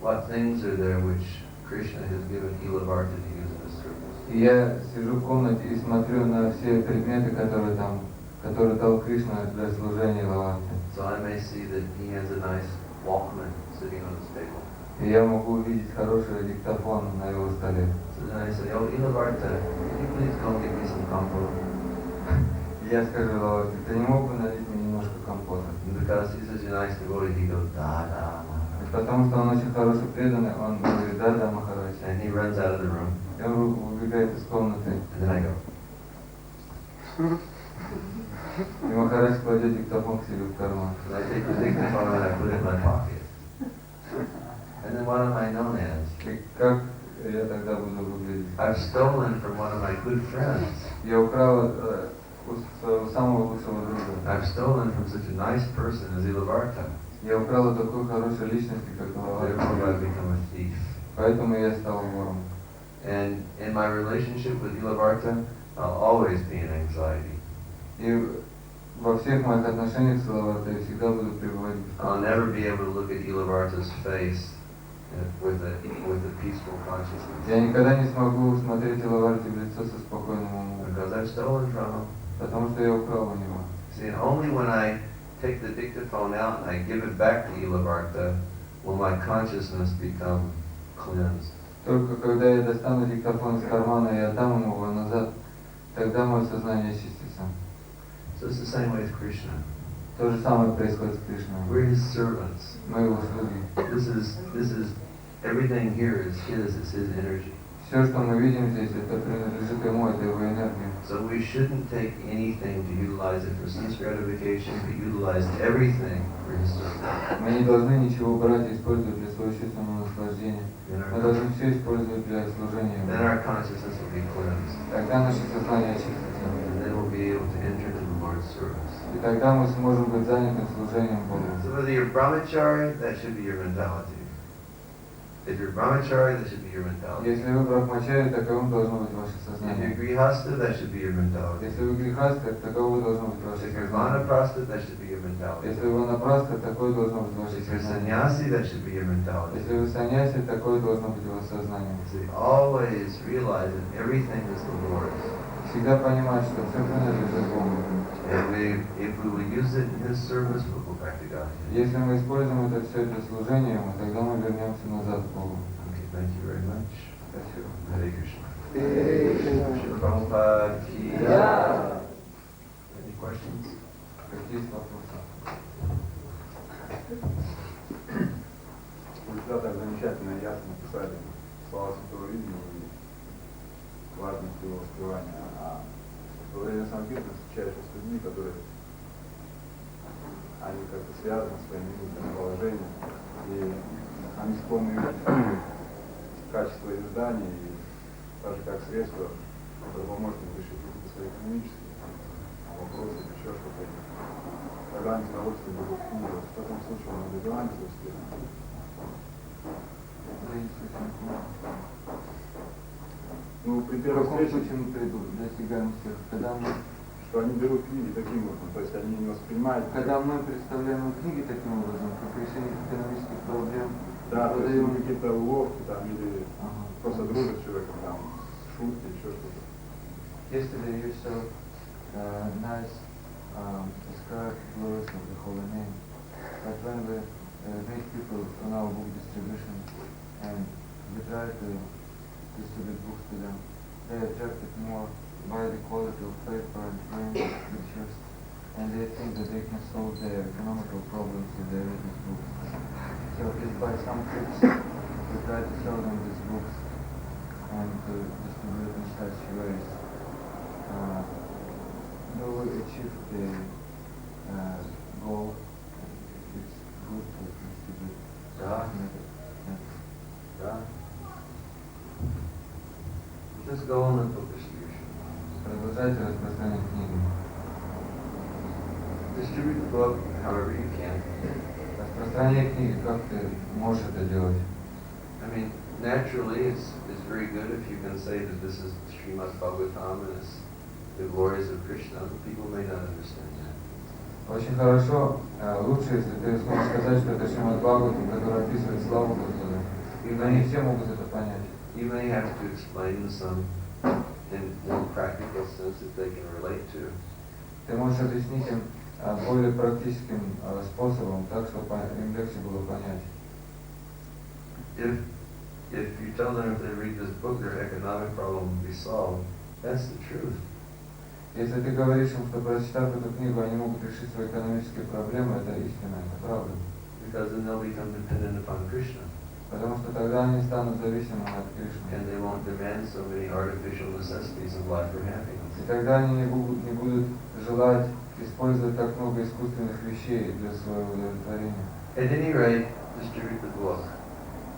what things are there which Krishna has given Ilavarta to use in his service. И я сижу в комнате и смотрю на все предметы, которые там, которые дал Кришна для служения Лаванте. So I may see that he has a nice Walkman sitting on his table. И я могу увидеть хороший диктофон на его столе. So then I say, oh, Ilavarta, can you please go get me some comfort? И я скажу Лаванте, ты не мог бы налить мне немножко компота? And because he's such a nice devotee, he goes, da, da, Maharaj. Потому что он очень хороший преданный, он говорит, да, Махарадж. And he runs out of the room. И он убегает из комнаты. And then I go. И Махарадж кладет диктофон к себе в карман. And I take the dictaphone and I put it in my pocket. And then what am I known as? И как я тогда буду выглядеть? I've stolen from one of my good friends. Я украл у своего самого лучшего друга. I've stolen from such a nice person as Ilavarta. Я украл у такой хорошей личности, как Therefore I've Лаванте. become a thief. Поэтому я стал вором. And in my relationship with Ilavarta, I'll always be in anxiety. И во всех моих отношениях с Лавантой я всегда буду пребывать в I'll беспокойстве. never be able to look at Ilavarta's face with a peaceful consciousness. Я никогда не смогу смотреть Лаванте в лицо со спокойным умом, Because I've stolen from him. потому что я украл у него. See, and only when I take the dictaphone out and I give it back to Ilavarta will my consciousness become cleansed. Только когда я достану диктофон из кармана и отдам ему его назад, тогда мое сознание очистится. So it's the same way with Krishna. То же самое происходит с Кришной. We're his servants. Мы его слуги. This is everything here is his. It's his energy. Все, что мы видим здесь, это принадлежит ему, это его энергия. So we shouldn't take anything to utilize it for sense gratification, but utilize everything for his service. Мы не должны ничего брать и использовать для своего чувственного наслаждения. Мы должны все использовать для служения Then ему. our consciousness will be cleansed. Тогда наше сознание очистится. And then we'll be able to enter into the Lord's service. И тогда мы сможем быть заняты служением Богу. So whether you're brahmachari, that should be your mentality. If you're brahmachari, that should be your mentality. Если вы брахмачари, таковым должно быть ваше If you're сознание. grihasta, that should be your mentality. Если вы грехастер, таково должно быть ваше If you're сознание. vanaprastha, that should be your mentality. Если вы ванапрастха, такое должно быть ваше If you're сознание. sannyasi, that should be your mentality. Если вы саньяси, такое должно быть ваше сознание. See, always realize that everything is the Lord's. Всегда понимать, что все принадлежит Богу. And if we will use it in His service, we'll go back to God. Если мы используем это все для служения Ему, тогда мы вернемся назад к Богу. Okay, thank you very much. Спасибо. Hare Krishna. Krishna. Prabhupada ki jai. Yeah. Any questions? Какие есть вопросы? Вы всегда так замечательно и ясно писали слова святого имени и важность его воспевания. А во время самокритики встречаешься с людьми, которые они как-то связаны своим жизненным положением, и они склонны видеть качество издания и даже как средство, которое поможет им решить какие-то свои экономические вопросы или еще что-то. Когда они с удовольствием берут книгу, в таком случае он добивается успеха. Ну, при В первой каком встрече, случае мы достигаем всех? что они берут книги таким образом, то есть они не воспринимают... Когда мы представляем книги таким образом, как решение экономических проблем, Да, то есть продаем... какие-то уловки там, или Ага. просто дружат с человеком, там, шутки, еще что-то. Yesterday you so nice described glorious of the holy name. But when we meet people on our book distribution and we try to distribute books to them, they are attracted more by the quality of paper and print pictures, and they think that they can solve their economical problems if they read these books. So if by some tricks we try to sell them these books and to distribute in such ways, we will achieve the goal. It's good to distribute. Да. Yeah. Да. Just go on and book distribution. Продолжайте распространять книги. Distribute the book however you can. Распространяй книги, как ты можешь это делать? I mean, naturally, it's very good if you can say that this is Srimad Bhagavatam and it's the glories of Krishna. People may not understand that. Очень хорошо, лучше, если ты сможешь сказать, что это Шримад Бхагаватам, который описывает славу Господа. И не все могут это понять. You may have to explain some in more practical sense that they can relate to. Ты можешь объяснить им более практическим способом, так, чтобы им легче было понять. If you tell them if they read this book, their economic problem will be solved, that's the truth. Если ты говоришь им, что прочитав эту книгу, они могут решить свои экономические проблемы, это истина, это правда. Because then they'll become dependent upon Krishna. Потому что тогда они станут зависимыми от Кришны. And they won't demand so many artificial necessities of life for happiness. И тогда они не будут желать использовать так много искусственных вещей для своего удовлетворения. At any rate, distribute the book.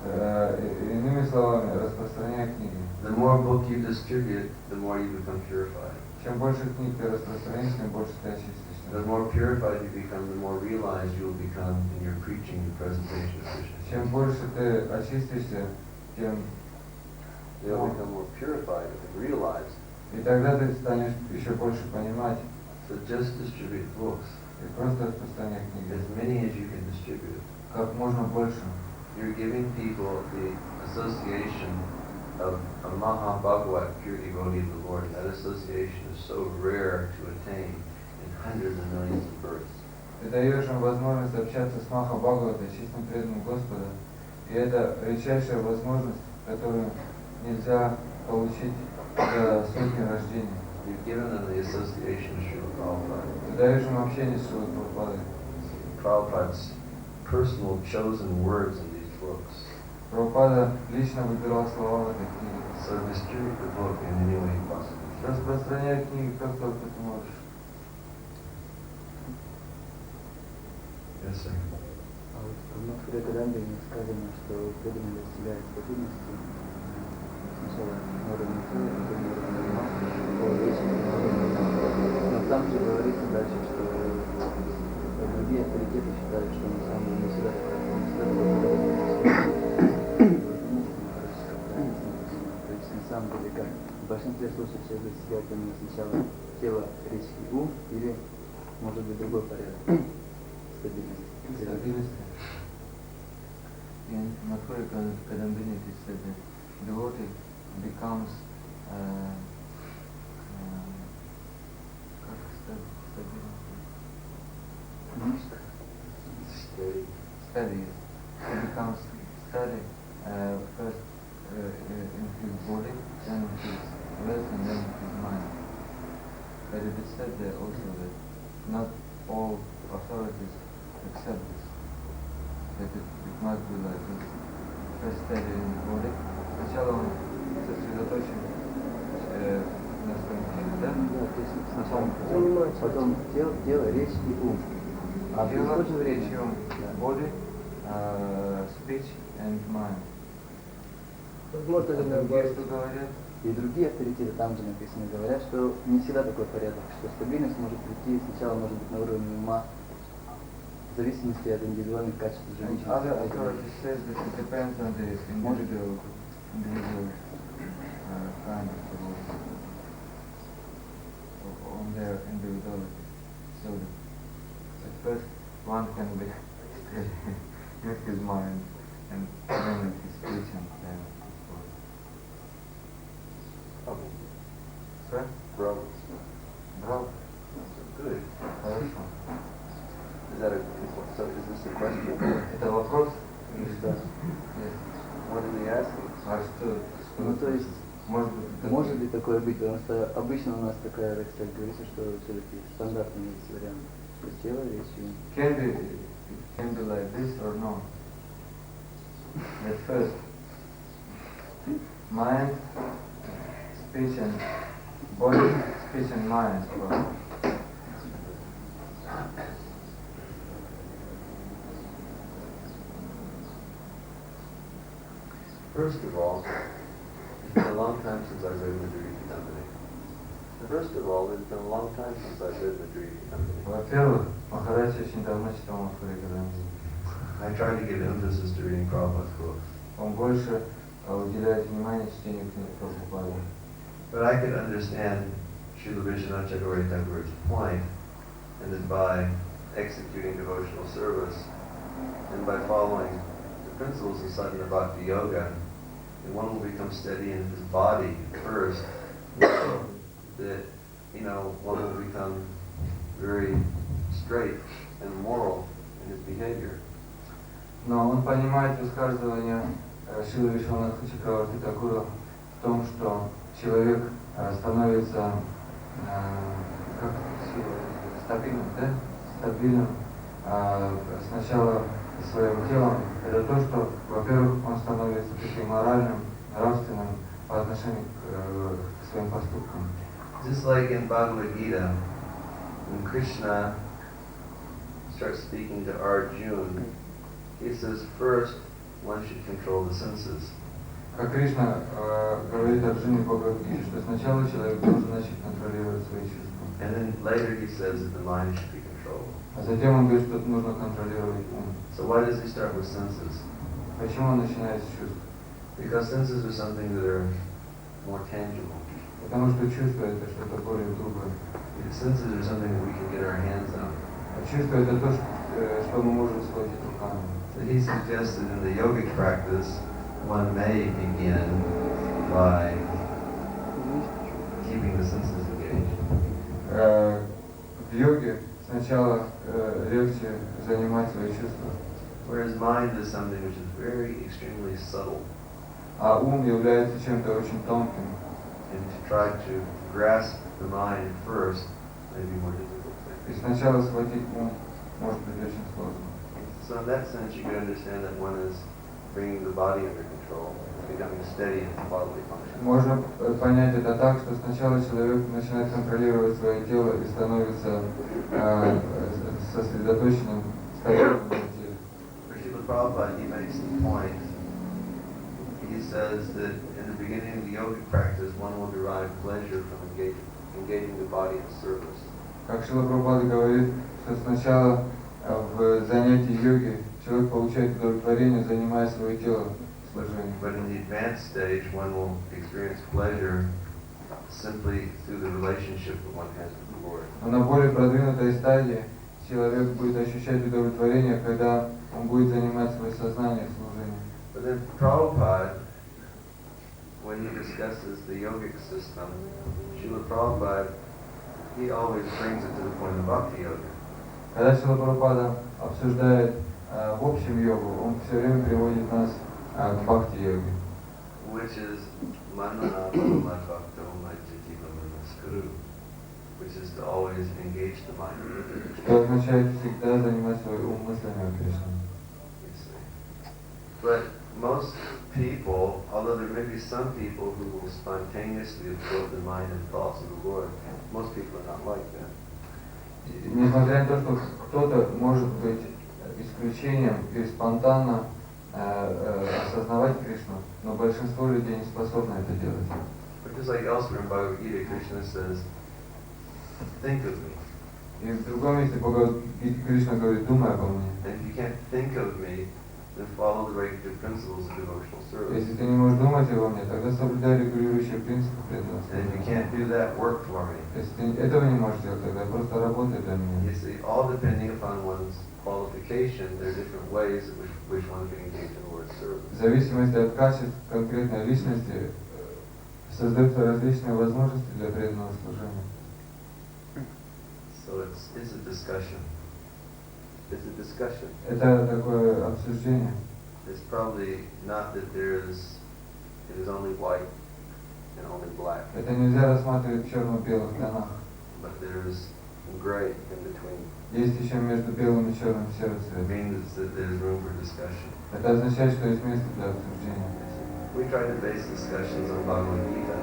Иными словами, распространяй книги. The more book you distribute, the more you become purified. Чем больше книг ты распространишь, тем больше ты очистишься. The more purified you become, the more realized you will become in your preaching and presentation of Krishna. Чем больше ты очистишься, тем They'll become more purified and realized. и тогда ты станешь еще больше понимать. So just distribute books. И просто распространяй книги. As many as you can distribute. Как можно больше. You're giving people the association of a Mahabhagavat, pure devotee of the Lord. That association is so rare to attain in hundreds of millions of births. Ты даешь им возможность общаться с Маха Бхагаватой, чистым преданным Господа. И это редчайшая возможность, которую нельзя получить за сотни рождений. You've given them the association of Srila Prabhupada. Ты даешь им общение с Шрилой Прабхупадой. Prabhupada's personal chosen words in these books. Прабхупада лично выбирал слова в этой книге. So distribute the book in any way possible. Распространяй книги, как только ты можешь. Yes, sir. А вот в Мадхуре Гадамбе сказано, что преданный достигает способности сначала на уровне тела, потом на уровне ума, по речи. Но там же говорится дальше, что другие авторитеты считают, что на самом деле не всегда такое, не всегда то есть на самом деле как в большинстве случаев человек достигает именно сначала тело, речь и ум, или может быть другой порядок. Stability. In Madhura Kadambini it is said that devotee becomes steady. He becomes steady first in his body, then in his breath, and then in his mind. But it is said there also that not all authorities accept this. That it must be like this. First steady in the body. Сначала он сосредоточен на своем теле, да? Да, то есть сначала потом тело, речь и ум. А тело, речь и ум. Body, speech and mind. Возможно ли Другие что говорят? И другие авторитеты, там же написано, говорят, что не всегда такой порядок, что стабильность может прийти сначала, может быть, на уровне ума, в зависимости от индивидуальных качеств And жизни. other authorities says that it depends on the individual kind of devotee, on their individuality. So at first one can be steady in his mind and then in his speech and then his body. Sir? Bravo. Bravo. Good. Хорошо. So is this a question? Это вопрос? Да. Yes. What are they asking? А что? Ну, то есть, Может быть, может ли такое быть, потому что обычно у нас такая, так сказать, говорится, что все-таки стандартный есть вариант, что тело, речь и ум. Can be like this or not. At first, mind, speech and body, speech and mind. First of all, it's been a long time since I've read Madhuriti Company. First of all, it's been a long time since I've read Madhuriti Company. Во-первых, Махарадж очень давно читал Мадхура Гадамбини. I try to give emphasis to reading Prabhupada's books. Он больше уделяет внимание чтению книг Прабхупады. But I could understand Srila Vishwanath Chakravarti Thakur's point, and that by executing devotional service and by following the principles of Sadhana Bhakti Yoga, and one will become steady in his body first, that, one will become very straight and moral in his behavior. Но он понимает высказывание Шрилы Вишванатха Чакраварти Такура в том, что человек становится стабильным, да? Стабильным сначала своим телом. Это то, что, во-первых, он становится таким моральным, нравственным по отношению к своим поступкам. Just like in Bhagavad Gita, when Krishna starts speaking to Arjuna, he says first one should control the senses. Как Кришна говорит Арджуне в Бхагавад-гите, что сначала человек должен начать контролировать свои чувства. And then later he says that the mind should be controlled. А затем он говорит, что нужно контролировать ум. So why does he start with senses? Почему он начинает с чувств? Because senses are something that are more tangible. Потому что чувство это что-то более грубое. Senses are something that we can get our hands on. А чувство это то, что мы можем схватить руками. So he suggested in the yogic practice, one may begin by keeping the senses engaged. В йоге сначала легче занимать свои чувства. Whereas mind is something which is very extremely subtle. А ум является чем-то очень тонким. And to try to grasp the mind first may be more difficult. И сначала схватить ум может быть очень сложно. So in that sense, you can understand that one is bringing the body under control, becoming steady in bodily function. Можно понять это так, что сначала человек начинает контролировать свое тело и становится сосредоточенным, стабильным на теле. For Srila Prabhupada, he makes the point. He says that in the beginning of the yogic practice, one will derive pleasure from engaging the body in service. Как Шрила Прабхупада говорит, что сначала в занятии йоги человек получает удовлетворение, занимая свое тело служением. But in the advanced stage, one will experience pleasure simply through the relationship that one has with the Lord. Но на более продвинутой стадии человек будет ощущать удовлетворение, когда он будет занимать свое сознание служением. But then Prabhupada, when he discusses the yogic system, Srila Prabhupada, he always brings it to the point of bhakti yoga. Когда Шрила Прабхупада обсуждает в общем йогу, он все время приводит нас к бхакти-йоге. Which is manana madbhakto majjati manamaskuru, which is to always engage the mind. Что означает всегда занимать свой ум мыслями о Кришне. But most people, although there may be some people who will spontaneously absorb the mind and thoughts of the Lord, most people are not like that. Несмотря на то, что кто-то может быть исключением и спонтанно осознавать Кришну, но большинство людей не способны это делать. Because like elsewhere in Bhagavad Gita, Krishna says, think of me. И в другом месте Кришна говорит, думай обо мне. And if you can't think of me, then follow the regulative principles of devotional service. Если ты не можешь думать обо мне, тогда соблюдай регулирующие принципы преданного And if you служения. can't do that, work for me. Если ты этого не можешь делать, тогда просто работай для меня. You see, all depending upon one's qualification, there are different ways in which one can engage in the Lord's service. В зависимости от качеств конкретной личности создаются различные возможности для преданного служения. So it's a discussion. It's a discussion. Это такое обсуждение. It's probably not that it is only white and only black, Это нельзя рассматривать в черно-белых тонах. but there is gray in between. Есть еще между белым и черным серый It цвет. means that there's room for discussion. Это означает, что есть место для обсуждения. We try to base discussions on Bhagavad Gita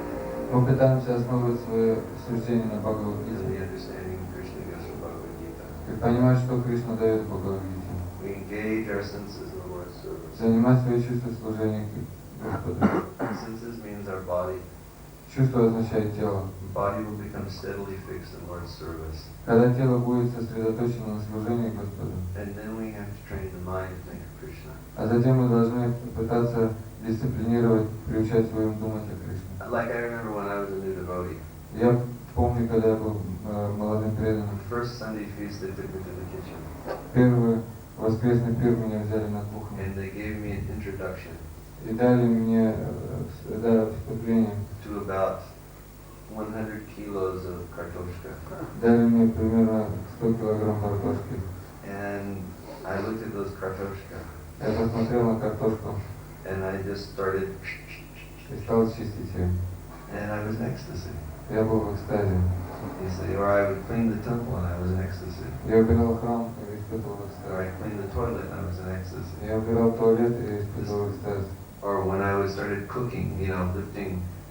Мы пытаемся основывать свое суждение на and Бхагавад-гите the understanding Krishna gives from Bhagavad Gita. и понимать, что Кришна дает в Бхагавад-гите. We engage our senses in the Lord's service. Занимать свои чувства служения Господу. Senses means our body. Чувство означает тело. The body will become steadily fixed in Lord's service. Когда тело будет сосредоточено на служении Господу, And then we have to train the mind to think of Krishna. а затем мы должны пытаться дисциплинировать, приучать свою думать о Кришне. Like I remember when I was a new devotee. Я помню, когда я был молодым преданным, The first Sunday feast they took me to the kitchen. первый воскресный пир меня взяли на кухню. And they gave me an introduction. И дали мне вступление. To about 100 kilos of kartoshka. Дали мне примерно 100 килограмм картошки. And I looked at those kartoshka. Я посмотрел на картошку And I just started. и стал чистить ее. And I was in ecstasy. Я был в экстазе. You see, or I would clean the temple and I was in ecstasy. Я убирал храм и испытывал Or экстаз. I cleaned the toilet and I was in ecstasy. Я убирал туалет и испытывал экстаз. Or when I was started cooking,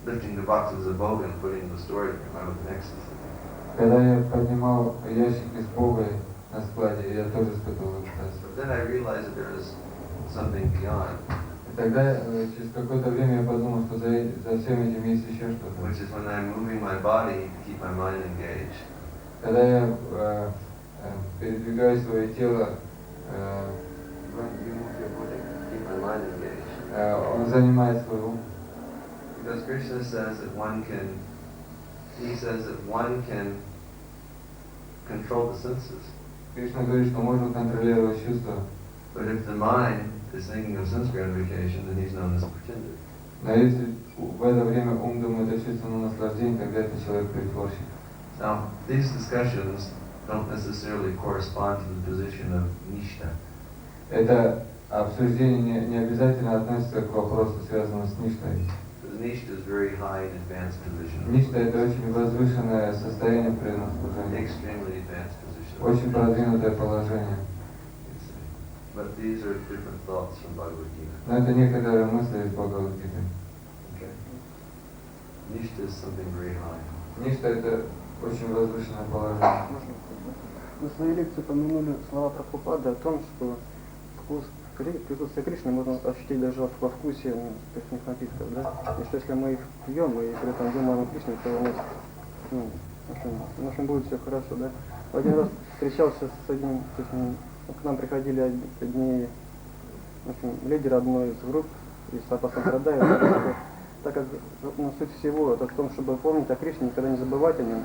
lifting the boxes of boga and putting in the storage room, I was in ecstasy. Когда я поднимал ящики с Богой на складе, я тоже испытывал экстаз. But then I realized that there is something beyond. И тогда через какое-то время я подумал, что за всем этим есть еще что-то. Which is when I'm moving my body to keep my mind engaged. Когда я передвигаю свое тело, When you move your body to keep my mind engaged. он занимает свой ум. Because Krishna says that one can control the senses. Кришна говорит, что можно контролировать чувства. But if the mind is thinking of sense gratification, then he's known as a pretender. Но если в это время ум думает о чувственном наслаждении, тогда это человек притворщик. Now, these discussions don't necessarily correspond to the position of nishta. Это обсуждение не обязательно относится к вопросу, связанному с ништой. Because nishta is very high and advanced position. Ништа – это очень возвышенное состояние преданного служения, Extremely advanced position. очень продвинутое положение. But these are different thoughts from Bhagavad Gita. Но это некоторые мысли из Бхагавад-гиты. Okay? Nishta is something very high. Ништа – это очень возвышенное положение. Мы в своей лекции упомянули слова Прабхупады о том, что присутствие Кришны можно ощутить даже во вкусе спиртных напитков, да? И что если мы их пьем и при этом думаем о Кришне, то у нас, в общем, будет все хорошо, да? Один раз встречался с одним, то есть к нам приходили одни, в общем, лидеры одной из групп из Сапасампрадая. Так как суть всего это в том, чтобы помнить о Кришне, никогда не забывать о нем,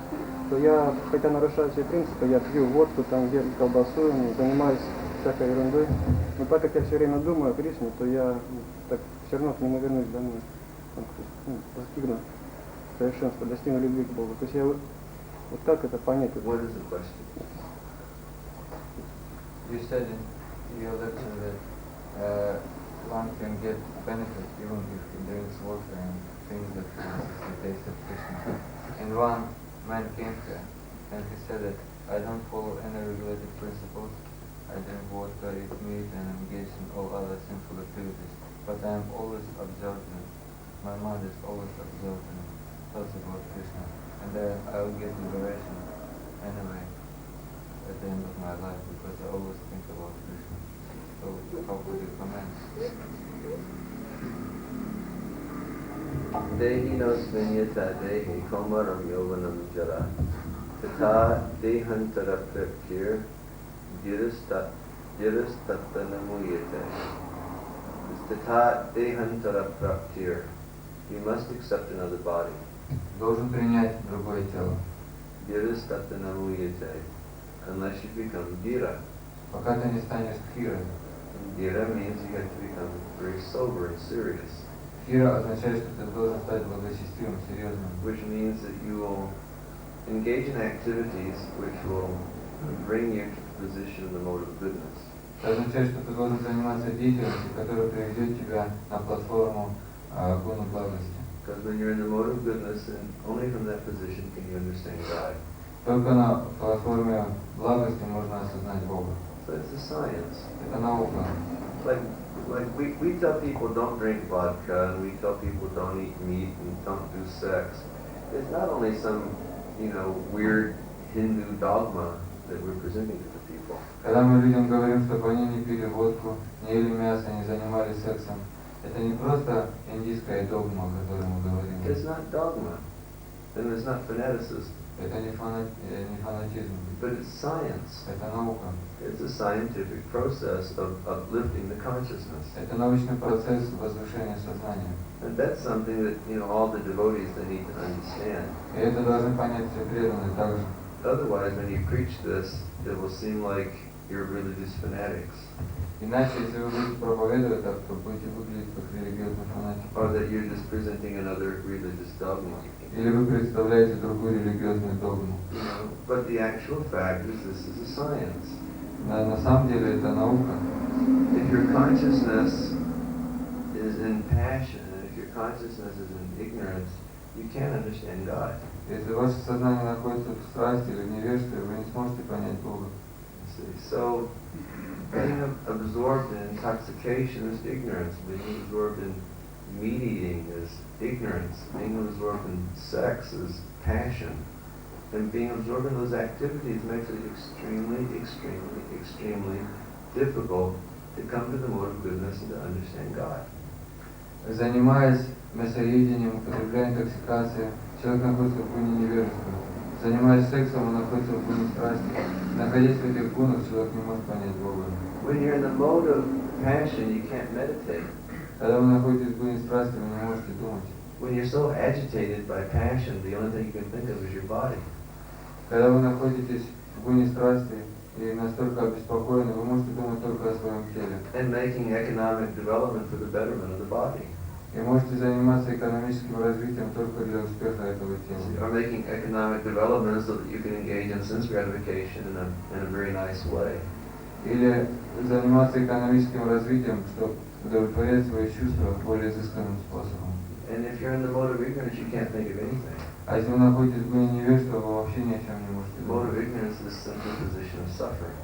то я, хотя нарушаю все принципы, я пью водку, там ем колбасу, занимаюсь всякой ерундой, но так как я все время думаю о Кришне, то я так все равно к нему вернусь домой, достигну совершенства, достигну любви к Богу. То есть я вот как это понять? What is the question? You said in your lecture that one can get benefit even if he drinks water and things that the taste of Krishna. And one man came here and he said that I don't follow any regulated principles. I drink water, eat meat and engage in all other sinful activities. But I am always observant. My mind is always observant thoughts about Krishna. And then I will get liberation anyway at the end of my life because I always think about Krishna. So how would you comment? Dehi nos vinyata dehi komaram yovanam jara tata dehantara praptir dirastattanamuyate. Tata dehantara praptir. You must accept another body. Должен принять другое тело. Dirastattanamuyate. Unless you become dhira. Пока ты не станешь дхирой. Dhira means you have to become very sober and serious. Дхира означает, что ты должен стать благочестивым, серьезным. Which means that you will engage in activities which will bring you to the position of the mode of goodness. Это означает, что ты должен заниматься деятельностью, которая приведет тебя на платформу гуна благости. Because when you're in the mode of goodness, and only from that position can you understand God. Только на платформе благости можно осознать Бога. So it's a science. Это наука. Like we tell people don't drink vodka, and we tell people don't eat meat and don't do sex. It's not only some, weird Hindu dogma that we're presenting to the people. Когда мы людям говорим, чтобы они не пили водку, не ели мясо, не занимались сексом, это не просто индийская догма, о которой мы говорим. It's not dogma, and it's not fanaticism. Это не фанатизм. But it's science. Это наука. It's a scientific process of uplifting the consciousness. Это научный процесс возвышения сознания. And that's something that, all the devotees, they need to understand. И это должны понять все преданные также. Otherwise, when you preach this, it will seem like you're religious fanatics. Иначе, если вы будете проповедовать так, то будете выглядеть как религиозный фанатик. Or that you're just presenting another religious dogma. Или вы представляете другую религиозную догму. You know, but the actual fact is this is a science. На самом деле это наука. If your consciousness is in passion, and if your consciousness is in ignorance, you can't understand God. Если ваше сознание находится в страсти или в невежестве, вы не сможете понять Бога. So, being absorbed in intoxication is ignorance. Being absorbed in meat eating is ignorance. Being absorbed in sex is passion. And being absorbed in those activities makes it extremely difficult to come to the mode of goodness and to understand God. Занимаясь мясоедением, употребляя интоксикации, человек находится в гуне невежества. Занимаясь сексом, он находится в гуне страсти. Находясь в этих гунах, человек не может понять Бога. When you're in the mode of passion, you can't meditate. Когда вы находитесь в гуне страсти, вы не можете думать. When you're so agitated by passion, the only thing you can think of is your body. Когда вы находитесь в гуне страсти и настолько обеспокоены, вы можете думать только о своем теле. And making economic development for the betterment of the body. И можете заниматься экономическим развитием только для успеха этого тела. Or making economic development so that you can engage in sense gratification in a very nice way. Или заниматься экономическим развитием, чтобы удовлетворять свои чувства более изысканным способом. And if you're in the mode of ignorance, you can't think of anything. А если вы находитесь в гуне невежества, вы вообще ни о чем не можете The mode of думать. ignorance is simply a position of suffering.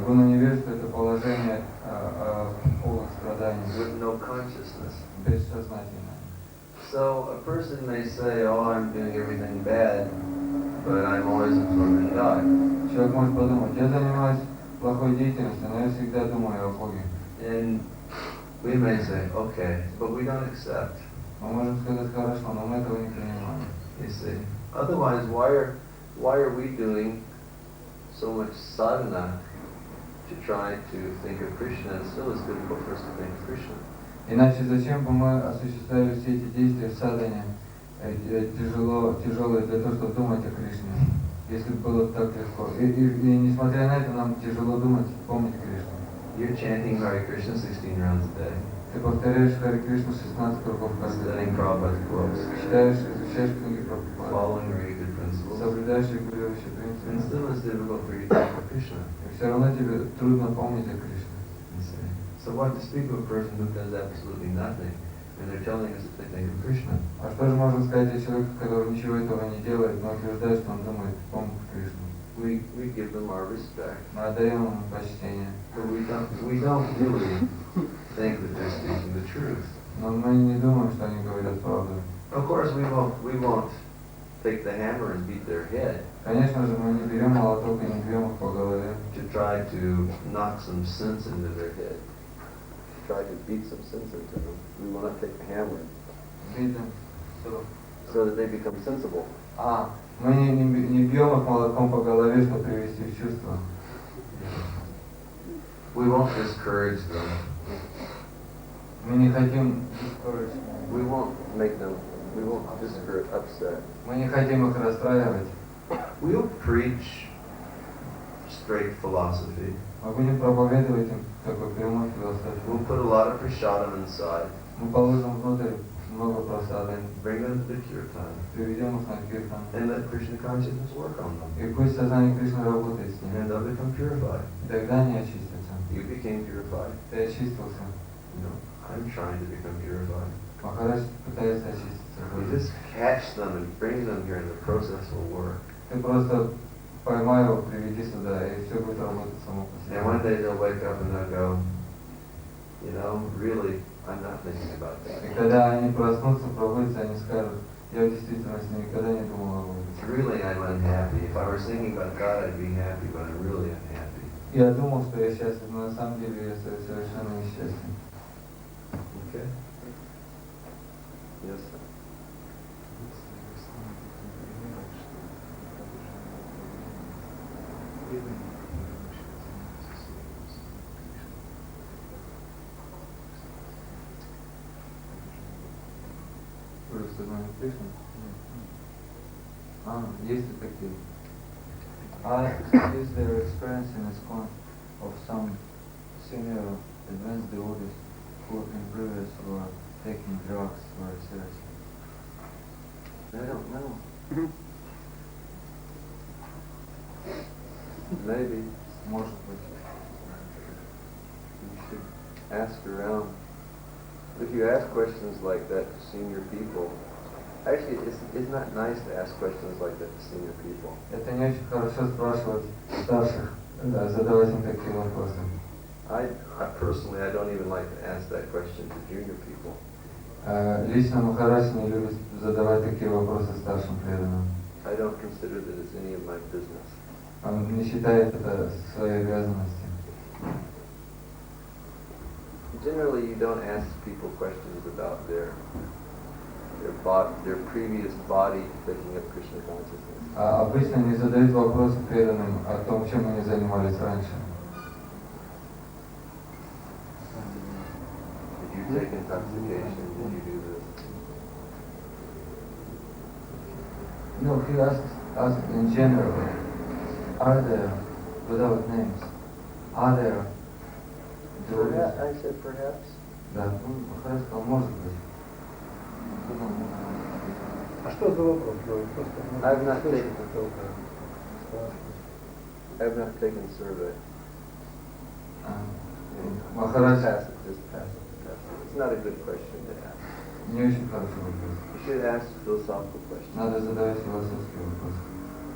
Гуна невежества – это положение полных страданий, With no consciousness. бессознательное. So a person may say, oh, I'm doing everything bad, but I'm always absorbed in God. Человек может подумать, я занимаюсь плохой деятельностью, но я всегда думаю о Боге. And we may say, okay, but we don't accept. Мы можем сказать, хорошо, но мы этого не принимаем. You see. Otherwise, why are we doing so much sadhana to try to think of Krishna? It's still as difficult for us to think of Krishna. Иначе зачем бы мы осуществляли все эти действия в садхане, тяжелые для того, чтобы думать о Кришне, если было так легко. И несмотря на это, нам тяжело думать, помнить Кришну. You're chanting Hare Krishna 16 rounds a day. Ты повторяешь Харе Кришну 16 кругов каждый Studying день. Prabhupada's quotes. Читаешь, изучаешь книги Прабхупады. Following very good principles. Соблюдаешь регулирующие And принципы. still it's difficult for you to think of Krishna. И все равно тебе трудно помнить о Кришне. You see. So what to speak of a person who does absolutely nothing, and they're telling us that they think of Krishna? А что же можно сказать о человеке, который ничего этого не делает, но утверждает, что он думает, помнит Кришну? We give them our respect. Мы отдаем ему почтение. But we don't really think that they're speaking the truth. Но мы не думаем, что они говорят правду. Of course, we won't take the hammer and beat their head Конечно же, мы не берем молоток и не бьем их по голове, to try to knock some sense into their head. Try to beat some sense into them. We want to take the hammer видим. so that they become sensible. Мы не бьем их молотком по голове, чтобы привести в чувство. We won't discourage them. Мы не хотим We won't discourage, upset. мы не хотим их расстраивать. We'll preach straight philosophy. Мы будем проповедовать им такой прямой философию. We'll put a lot of prashadam inside. Мы положим внутрь много просады, Bring them to the kirtan. приведем их на киртан. And let Krishna consciousness work on them. И пусть сознание Кришны работает с ними. And they'll become purified. И тогда они очистятся. You became purified. Ты очистился. You know, I'm trying to become purified. Махарадж пытается очиститься. You just catch them and bring them here and the process will work. Ты просто поймай его, приведи сюда, и все будет работать само по себе. And one day they'll wake up and they'll go, you know, really, I'm not thinking about И that. когда они проснутся, пробудятся, они скажут, я в действительности никогда не думал об этом. Really, I'm unhappy. If I was thinking about God, I'd be happy, but I'm really unhappy. Я думал, что я счастлив, но на самом деле я совершенно несчастен. Okay? Yes, sir. Просто знаю Кришну. Есть и такие. Is there experience in ISKCON? of some senior advanced devotees who in previous were taking drugs very seriously? I don't know. Maybe Может быть. you should ask around. If you ask questions like that to senior people, actually, it's not nice to ask questions like that to senior people. Это не очень хорошо спрашивать старших, задавать им такие вопросы. I personally, I don't even like to ask that question to junior people. Лично Махарадж не любит задавать такие вопросы старшим преданным. I don't consider that it's any of my business. Он не считает это своей обязанностью. Generally, you don't ask people questions about their previous body taking up Krishna consciousness. Обычно не задают вопросы преданным о том, чем они занимались раньше. Did you take intoxication? Did you do this? No, he asked in general, are there, without names, are there devotees? Perhaps, I said perhaps. Да, Махарадж сказал, может быть. А что за вопрос? I've not taken survey. Махарадж Just pass it. It's not a good question to ask. не очень хороший вопрос. You should ask philosophical questions. Надо задавать философские вопросы.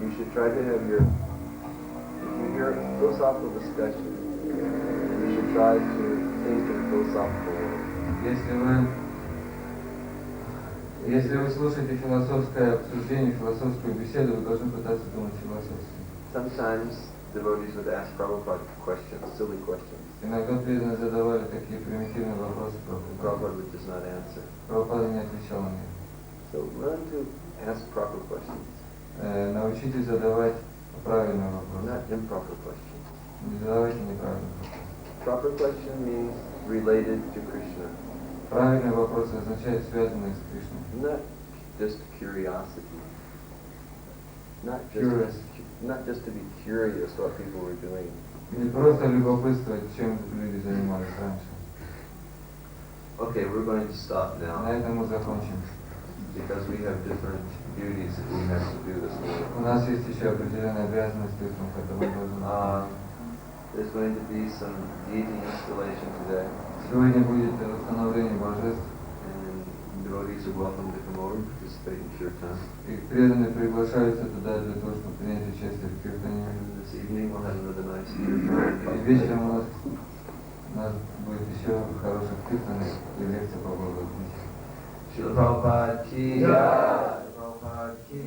You should try to have if you hear philosophical discussion, you should try to think in a philosophical way. Если вы слушаете философское обсуждение, философскую беседу, вы должны пытаться думать философски. Sometimes devotees would ask Prabhupada questions, silly questions. Иногда преданные задавали такие примитивные вопросы Prabhupada would just not answer. Прабхупада не отвечал на них. So learn to ask proper questions, Научитесь задавать правильные вопросы. not improper questions. Не задавайте неправильные вопросы. Proper question means related to Krishna, Правильные вопросы означают связанные с Кришной. not just curiosity, not just to be curious what people were doing. Не просто любопытствовать, чем люди занимались раньше. Okay, we're going to stop now На этом мы закончим. because we have different duties that we have to do this morning. У нас есть еще определенные обязанности, которые мы должны. There's going to be some deity installation today, Сегодня будет установление божеств, and devotees are welcome to come over and participate in kirtan. и преданные приглашаются туда для того, чтобы принять участие в киртане. And this evening we'll have another nice kirtan. И вечером у нас будет еще хороший киртан и лекция по Бхагавад-гите. Shila Prabhupada ki jai. Prabhupada ki